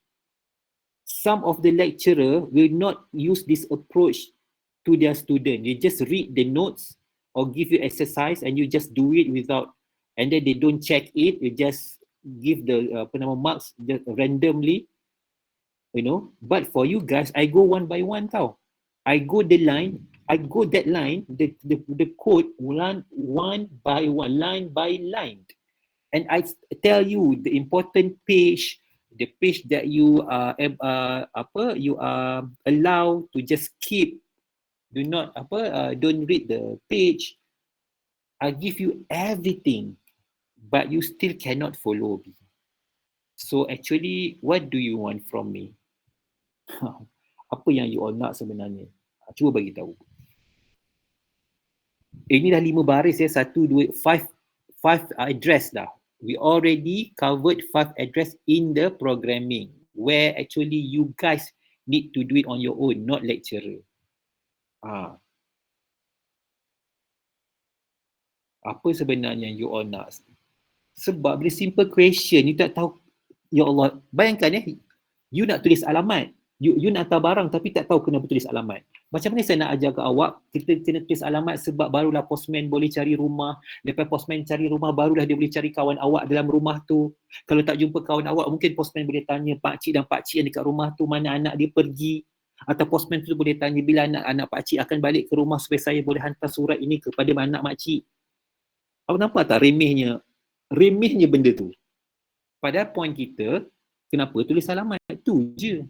Some of the lecturer will not use this approach to their student. They just read the notes or give you exercise and you just do it without, and then they don't check it, you just give the marks randomly, But for you guys, I go one by one tau. I go that line, the code one by one, line by line. And I tell you the important page, the page that you are allowed to just keep. Don't read the page. I give you everything, but you still cannot follow me. So actually, what do you want from me? Apa yang you all nak sebenarnya? Cuba bagi tahu. Ini dah 5 baris ya, 1, 2, 5 address dah. We already covered 5 address in the programming, where actually you guys need to do it on your own, not lecturer. Apa sebenarnya you all nak? Sebab bila simple question, you tak tahu, ya Allah, bayangkan you nak tulis alamat, you nak hantar barang tapi tak tahu kenapa tulis alamat. Macam mana saya nak ajar ke awak, kita kena tulis alamat sebab barulah postman boleh cari rumah. Lepas postman cari rumah, barulah dia boleh cari kawan awak dalam rumah tu. Kalau tak jumpa kawan awak, mungkin postman boleh tanya pakcik dan pakcik yang dekat rumah tu, mana anak dia pergi. Atau postman tu boleh tanya bila anak pakcik akan balik ke rumah supaya saya boleh hantar surat ini kepada anak makcik. Awak nampak tak remehnya benda tu? Padahal point kita, kenapa tulis alamat tu je.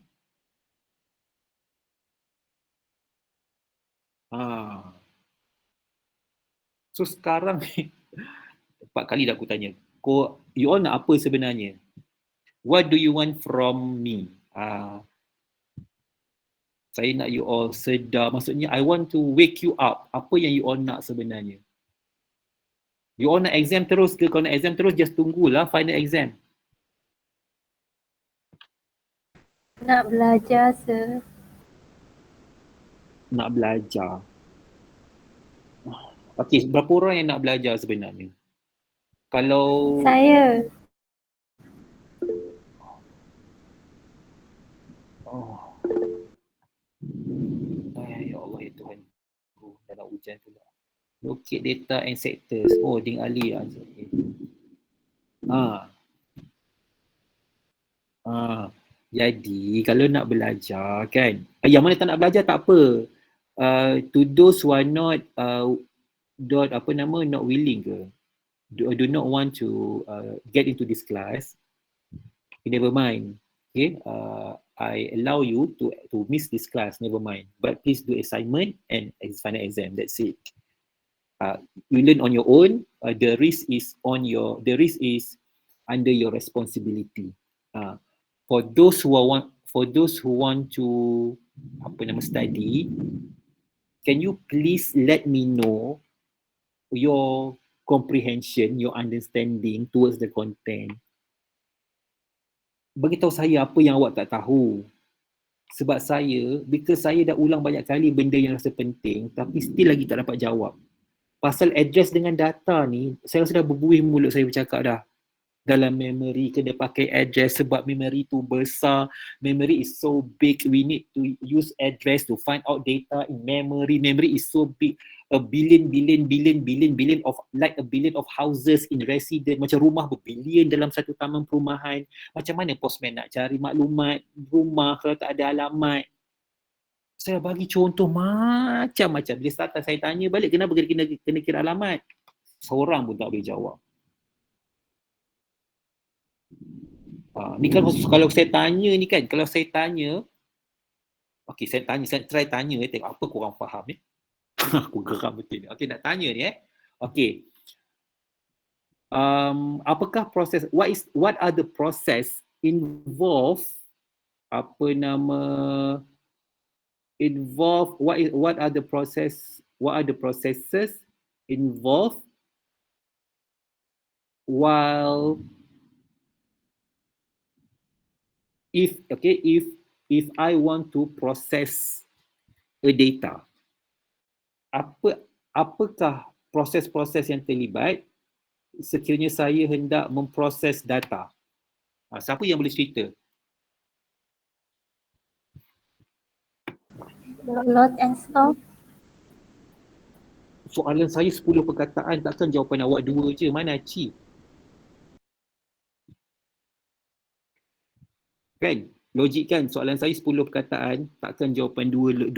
So sekarang ni 4 kali dah aku tanya, you all nak apa sebenarnya? What do you want from me? Saya nak you all sedar, maksudnya I want to wake you up. Apa yang you all nak sebenarnya? You all nak exam terus ke? Kalau nak exam terus, just tunggulah final exam. Nak belajar, sir. Nak belajar. Okey, berapa orang yang nak belajar sebenarnya? Kalau Saya. Ya Allah ya Tuhan. Dalam hujan pula. Locate data and sectors. Ding Ali lah. Jadi kalau nak belajar kan, yang mana tak nak belajar tak apa. To those who are not not willing ke, do not want to get into this class, never mind. Okay, I allow you to miss this class, never mind. But please do assignment and final exam. That's it. You learn on your own. The risk is under your responsibility. For those who want to study, can you please let me know your comprehension, your understanding towards the content. Bagi tahu saya apa yang awak tak tahu. Sebab because saya dah ulang banyak kali benda yang rasa penting, tapi still lagi tak dapat jawab. Pasal address dengan data ni, saya rasa dah berbuih mulut saya bercakap dah. Dalam memory kena pakai address sebab memory tu besar. Memory is so big, we need to use address to find out data in memory. Memory is so big, a billion of, like a billion of houses in resident. Macam rumah berbilion dalam satu taman perumahan. Macam mana postman nak cari maklumat rumah kalau tak ada alamat? Saya bagi contoh macam-macam. Bila start saya tanya balik, kenapa kena kira alamat? Seorang pun tak boleh jawab. Ni kan kalau saya tanya ni kan, okey saya try tanya tengok apa korang faham ni. Aku geram betul ni. Okey nak tanya ni Okey. Apakah proses, what are the process involved what are the processes involved while if I want to process a data, apakah proses-proses yang terlibat sekiranya saya hendak memproses data? Siapa yang boleh cerita? Load and store. Soalan saya 10 perkataan, takkan jawapan awak 2 je. Mana Cik? Kan? Logik kan? Soalan saya 10 perkataan, takkan jawapan 2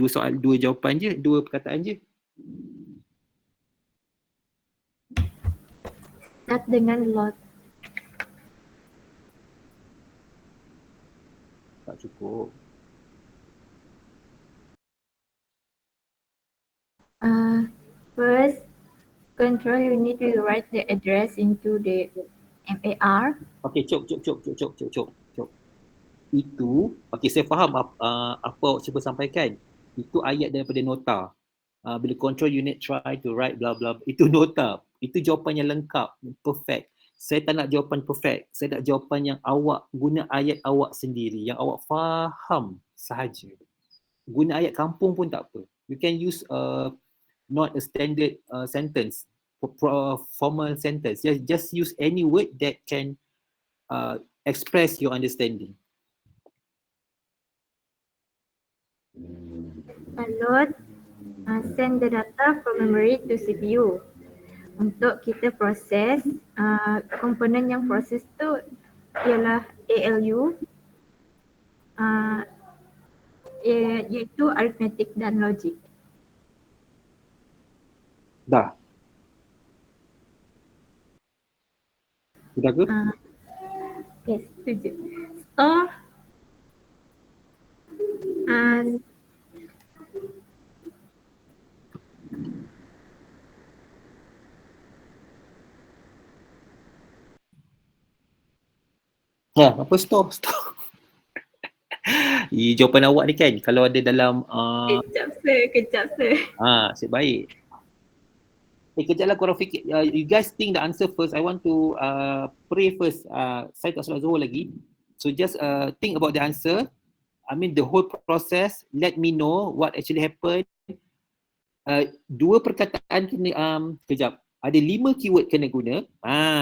jawapan je, 2 perkataan je. Start dengan load. Tak cukup. First, control unit will write the address into the MAR. Okey, cuk. Itu, saya faham apa awak cuba sampaikan. Itu ayat daripada nota. Bila control unit try to write blah blah, itu nota. Itu jawapan yang lengkap, perfect. Saya tak nak jawapan perfect. Saya nak jawapan yang awak guna ayat awak sendiri, yang awak faham sahaja. Guna ayat kampung pun tak apa. You can use not a standard sentence, formal sentence. Just use any word that can express your understanding. load, send the data from memory to CPU. Untuk kita proses, komponen yang proses tu ialah ALU, iaitu arithmetic dan logic. Dah. Sudah ke? Okay, setuju. Store, Apa store? Jawapan awak ni kan, kalau ada dalam kejap sir. Asyik baik. Kejap lah korang fikir. You guys think the answer first. I want to pray first. Saya tak solat Zuhur lagi. So just think about the answer. I mean the whole process. Let me know what actually happened. Dua perkataan kena, kejap. Ada 5 keyword kena guna.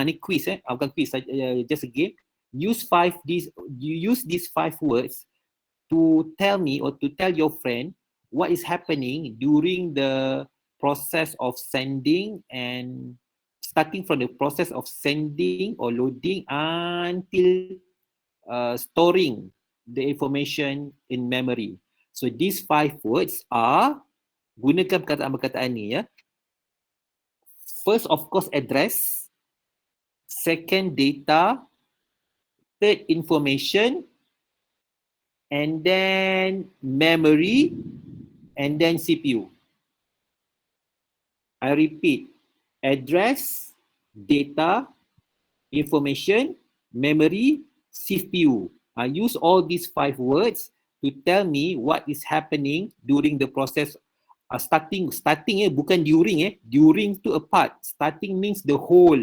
Ni quiz bukan quiz, just a game. Use these 5 words to tell me or to tell your friend what is happening during the process of sending, and starting from the process of sending or loading until storing the information in memory. So these 5 words are, gunakan perkataan-perkataan ni ya. First of course address, second data, third information, and then memory, and then CPU. I repeat, address, data, information, memory, CPU. I use all these 5 words to tell me what is happening during the process. Starting bukan during during to a part. Starting means the whole.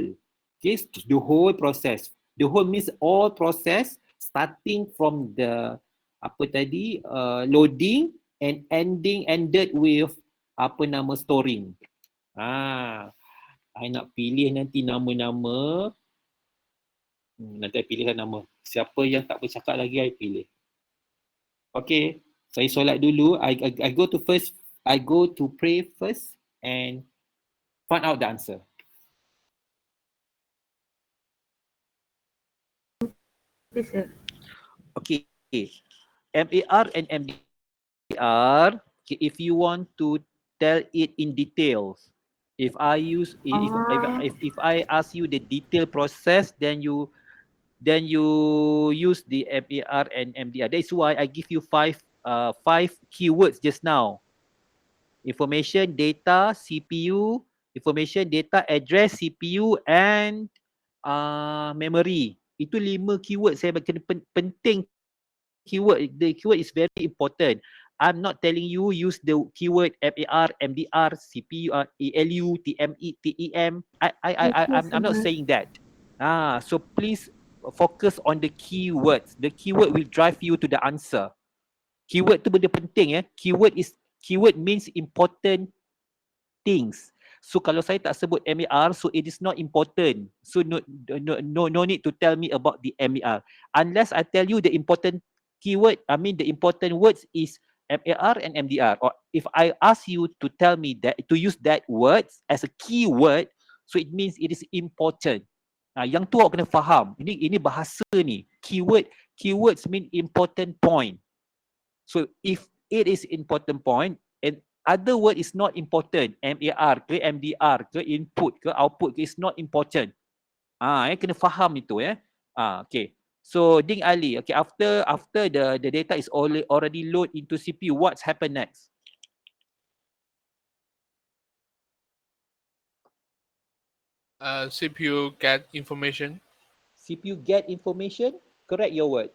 Okay, the whole process. The whole means all process starting from the loading and ended with storing. I nak pilih nanti nama-nama. Nanti I pilihkan nama. Siapa yang tak bercakap lagi, I pilih. Okay, saya solat dulu. I go to pray first and find out the answer. Yes, sir. Okay. MAR and MDR, okay, if you want to tell it in details, if I ask you the detailed process, then you use the MAR and MDR. That's why I give you 5 keywords just now. Information, data, CPU, information, data, address, CPU, and memory. Itu 5 keyword saya kena penting. Keyword, the keyword is very important. I'm not telling you use the keyword MAR, MDR, CPU, ALU, TME, TEM. I'm not saying that. So please focus on the keywords. The keyword will drive you to the answer. Keyword tu benda penting ya. Keyword means important things. So kalau saya tak sebut MAR, so it is not important. So no need to tell me about the MAR unless I tell you the important keyword. I mean the important words is MAR and MDR. Or if I ask you to tell me that to use that words as a keyword, so it means it is important. Yang tu awak kena faham. Ini bahasa ni. Keywords mean important point. So if it is important point and other word is not important, MAR ke MDR ke input ke output ke is not important. Kena faham itu ya. Okay. So Ding Ali, okay, after the data is already load into CPU, what's happened next? CPU get information. CPU get information, correct your word.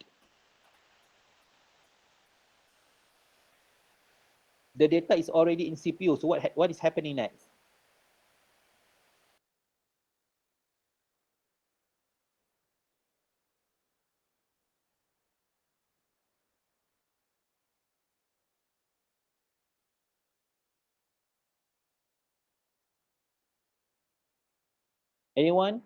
The data is already in CPU, so what is happening next? Anyone?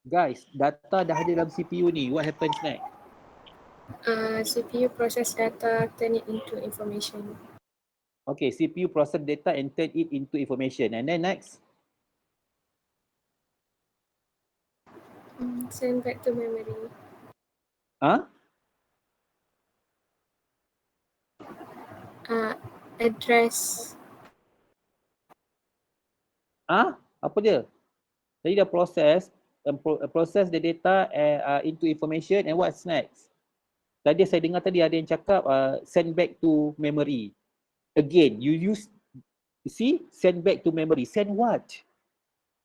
Guys, data dah ada dalam CPU ni. What happens next? CPU process data, turn it into information. Okay, CPU process data and turn it into information. And then next, Send back to memory. Address. Apa dia? Jadi dah process the data into information, and what's next? Tadi saya dengar tadi ada yang cakap send back to memory. Again, you see, send back to memory. Send what?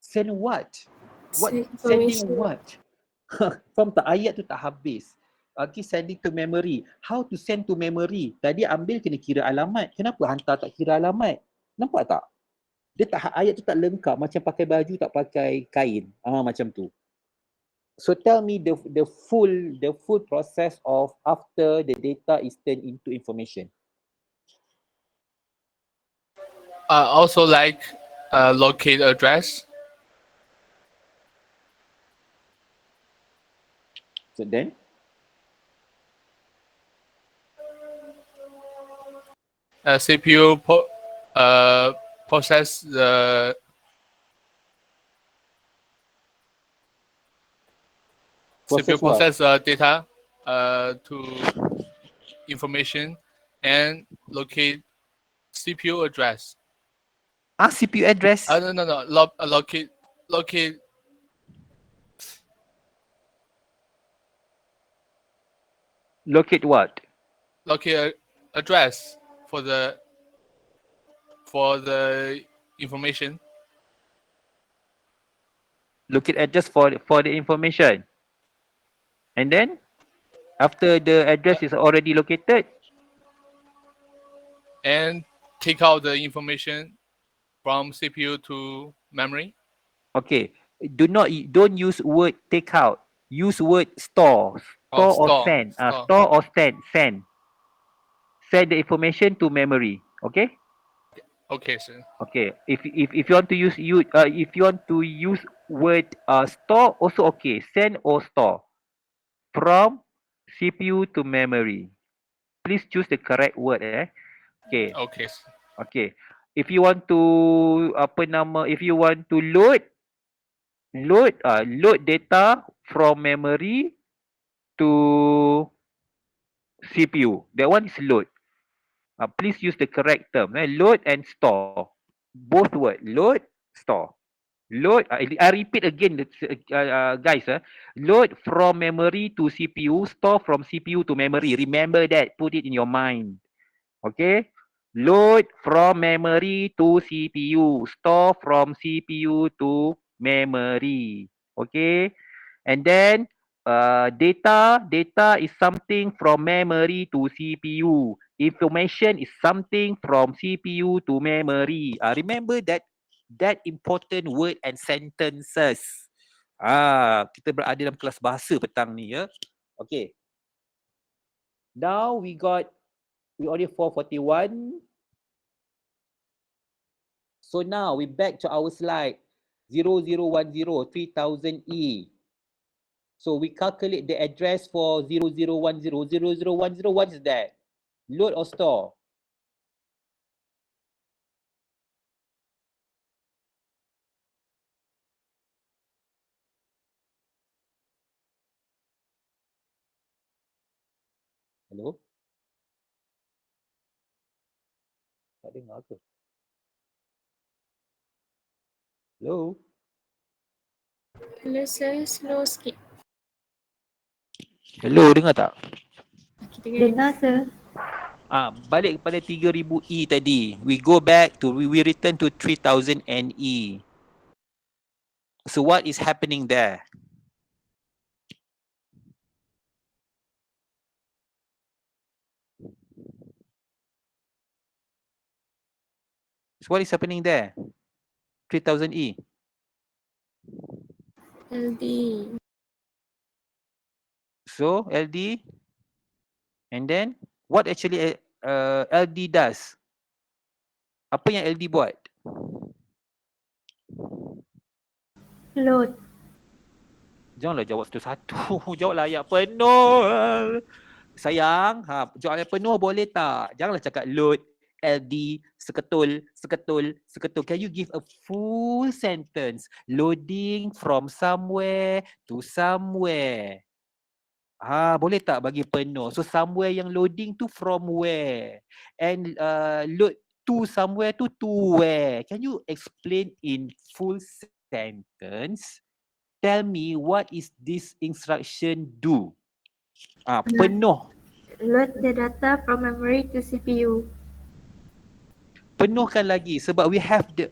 Send what? Sending what? Faham tak? Ayat tu tak habis. Okay, sending to memory. How to send to memory? Tadi ambil kena kira alamat. Kenapa hantar tak kira alamat? Nampak tak? Dia tak, ayat tu tak lengkap, macam pakai baju tak pakai kain. Macam tu. So tell me the full process of after the data is turned into information. Also like locate address. So then? CPU process the CPU process data to information and locate CPU address. CPU address? No. Locate. Locate what? Locate address for the information. Locate address for the information. And then after the address is already located, and take out the information from CPU to memory. Okay, don't use word take out. Use word store. Store or send. Store or send. Send the information to memory. Okay? Okay, sir. Okay. If you want to use word store, also okay. Send or store from CPU to memory. Please choose the correct word. Okay. Okay. Okay. If you want to load data from memory to CPU. That one is load. Please use the correct term. Load and store. Both word. Load, store. Load. I repeat again, guys. Load from memory to CPU. Store from CPU to memory. Remember that. Put it in your mind. Okay. Load from memory to CPU. Store from CPU to memory. Okay. And then data is something from memory to CPU. Information is something from CPU to memory. Remember that important word and sentences. Kita berada dalam kelas bahasa petang ni ya. Okay. Now we already 441. So now we back to our slide 0010 3000E. So we calculate the address for 0010. 0010, what is that? Load or store? Hello? Tak dengar ke? Hello? Hello sir, slow sikit. Hello, dengar tak? Dengar sir. Balik kepada 3000E tadi. We return to 3000NE. So what is happening there? So what is happening there? 3000E. LD. So LD. And then what actually LD does? Apa yang LD buat? Load. Janganlah jawab satu-satu. Jawablah ayat penuh. Sayang, jawab ayat penuh boleh tak? Janganlah cakap load, LD, seketul. Can you give a full sentence? Loading from somewhere to somewhere. Boleh tak bagi penuh? So somewhere yang loading tu from where? And load to somewhere to where? Can you explain in full sentence? Tell me what is this instruction do? Penuh. Load the data from memory to CPU. Penuhkan lagi sebab we have the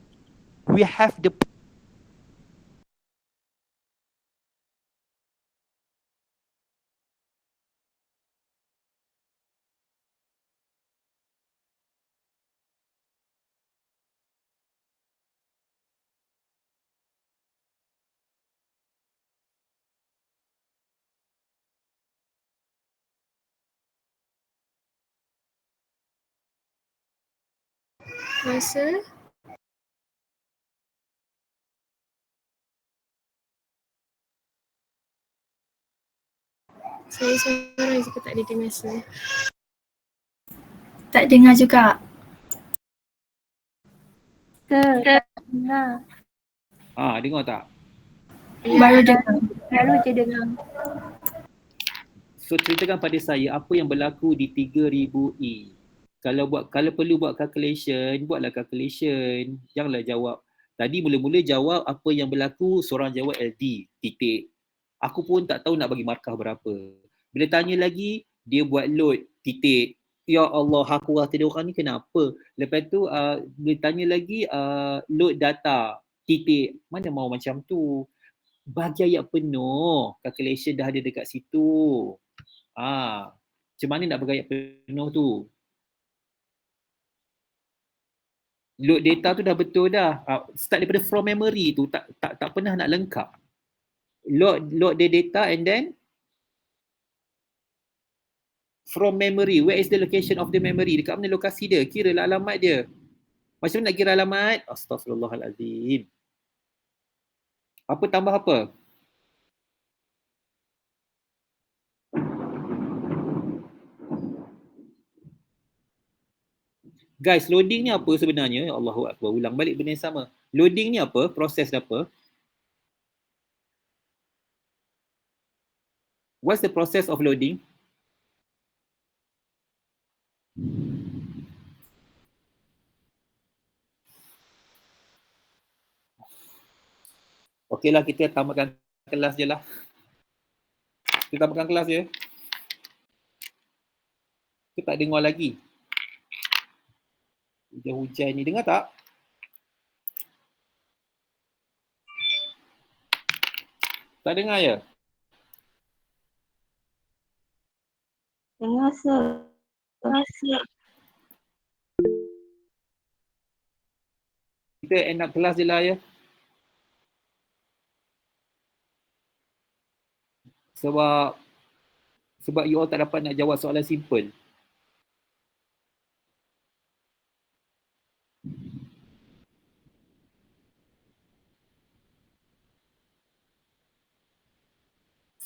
Masa saya seorang juga tak ada dengar saya. Tak dengar juga. Tak dengar. Dengar tak? Baru dengar. Baru je dengar. So ceritakan pada saya apa yang berlaku di 3000E. Kalau perlu buat calculation, buatlah calculation. Janganlah jawab. Tadi mula-mula jawab apa yang berlaku, seorang jawab LD, titik. Aku pun tak tahu nak bagi markah berapa. Bila tanya lagi, dia buat load, titik. Ya Allah, aku rasa dia orang ni kenapa? Lepas tu, bila tanya lagi, load data, titik. Mana mau macam tu? Bagi ayat penuh, calculation dah ada dekat situ. Macam mana nak bagi ayat penuh tu? Load data tu dah betul dah. Start daripada from memory tu tak pernah nak lengkap. Load the data and then from memory. Where is the location of the memory? Dekat mana lokasi dia? Kiralah alamat dia. Macam mana nak kira alamat? Astaghfirullahalazim. Apa tambah apa? Guys, loading ni apa sebenarnya? Ya Allahu Akbar, ulang balik benda yang sama. Loading ni apa? Proses apa? What's the process of loading? Okeylah, kita tamatkan kelas je lah. Kita tamatkan kelas je. Kita tak dengar lagi. Hujan-hujan ni, dengar tak? Tak dengar ya? Dengar sir. Kita end up kelas je lah ya. Sebab you all tak dapat nak jawab soalan simple.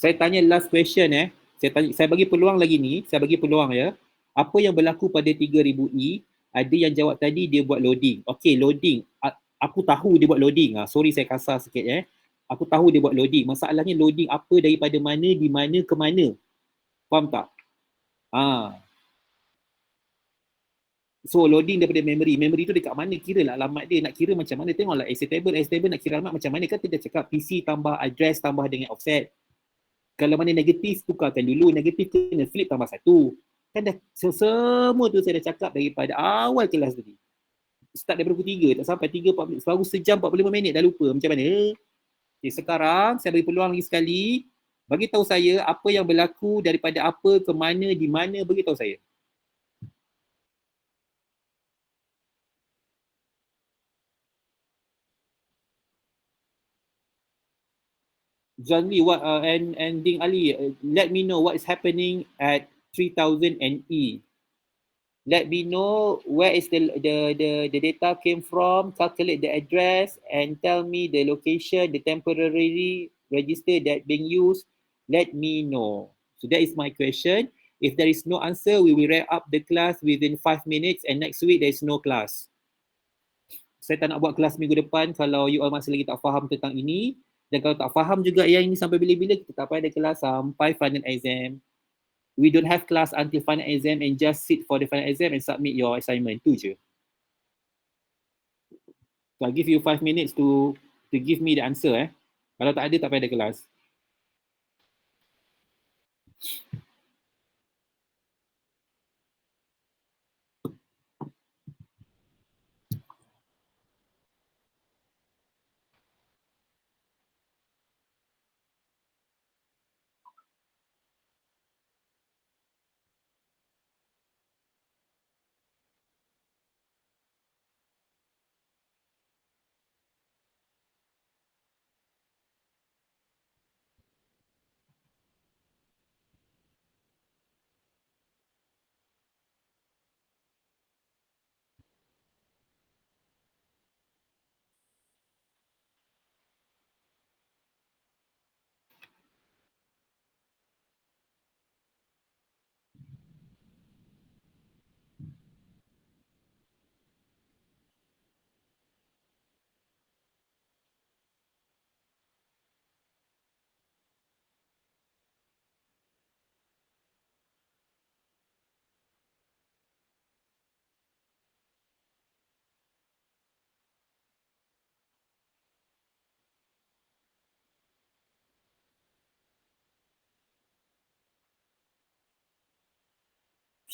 Saya tanya last question Saya bagi peluang lagi ni, saya bagi peluang ya. Apa yang berlaku pada 3000E? Ada yang jawab tadi dia buat loading. Okey, loading. Aku tahu dia buat loading. Sorry saya kasar sikit Aku tahu dia buat loading. Masalahnya loading apa daripada mana, di mana ke mana. Faham tak? So loading daripada memory. Memory tu dekat mana? Kira lah alamat dia. Nak kira macam mana? Tengoklah access table nak kira alamat macam mana. Kan kita cakap PC tambah address tambah dengan offset. Kalau mana negatif, tukarkan dulu. Negatif kena flip tambah 1. Kan dah semua tu saya dah cakap daripada awal kelas tadi. Start daripada pukul 3, tak sampai 3.40, baru sejam 45 minit dah lupa macam mana. Okay, sekarang saya bagi peluang lagi sekali. Bagi tahu saya apa yang berlaku daripada apa ke mana, di mana, bagi tahu saya. John Lee, and Ding Ali, let me know what is happening at 3000 NE. Let me know where is the data came from, calculate the address and tell me the location, the temporary register that being used, let me know. So that is my question. If there is no answer, we will wrap up the class within 5 minutes and next week there is no class. Saya tak nak buat kelas minggu depan kalau you all masih lagi tak faham tentang ini. Dan kalau tak faham juga yang ini sampai bila-bila, kita tak payah ada kelas sampai final exam. We don't have class until final exam and just sit for the final exam and submit your assignment. Tu je. So I'll give you 5 minutes to give me the answer. Kalau tak ada, tak payah ada kelas.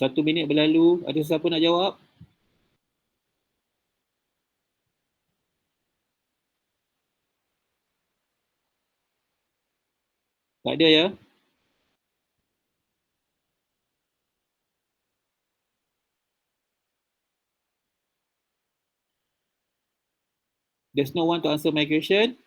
Satu minit berlalu, ada siapa nak jawab? Tak ada ya? There's no one to answer my question?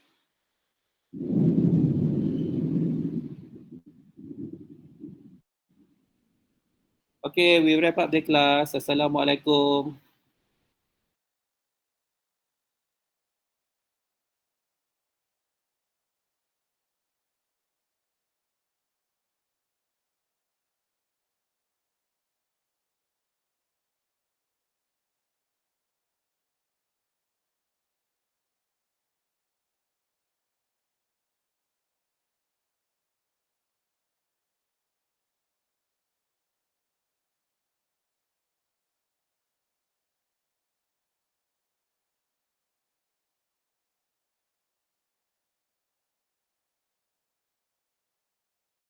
Okay, we wrap up the class. Assalamualaikum.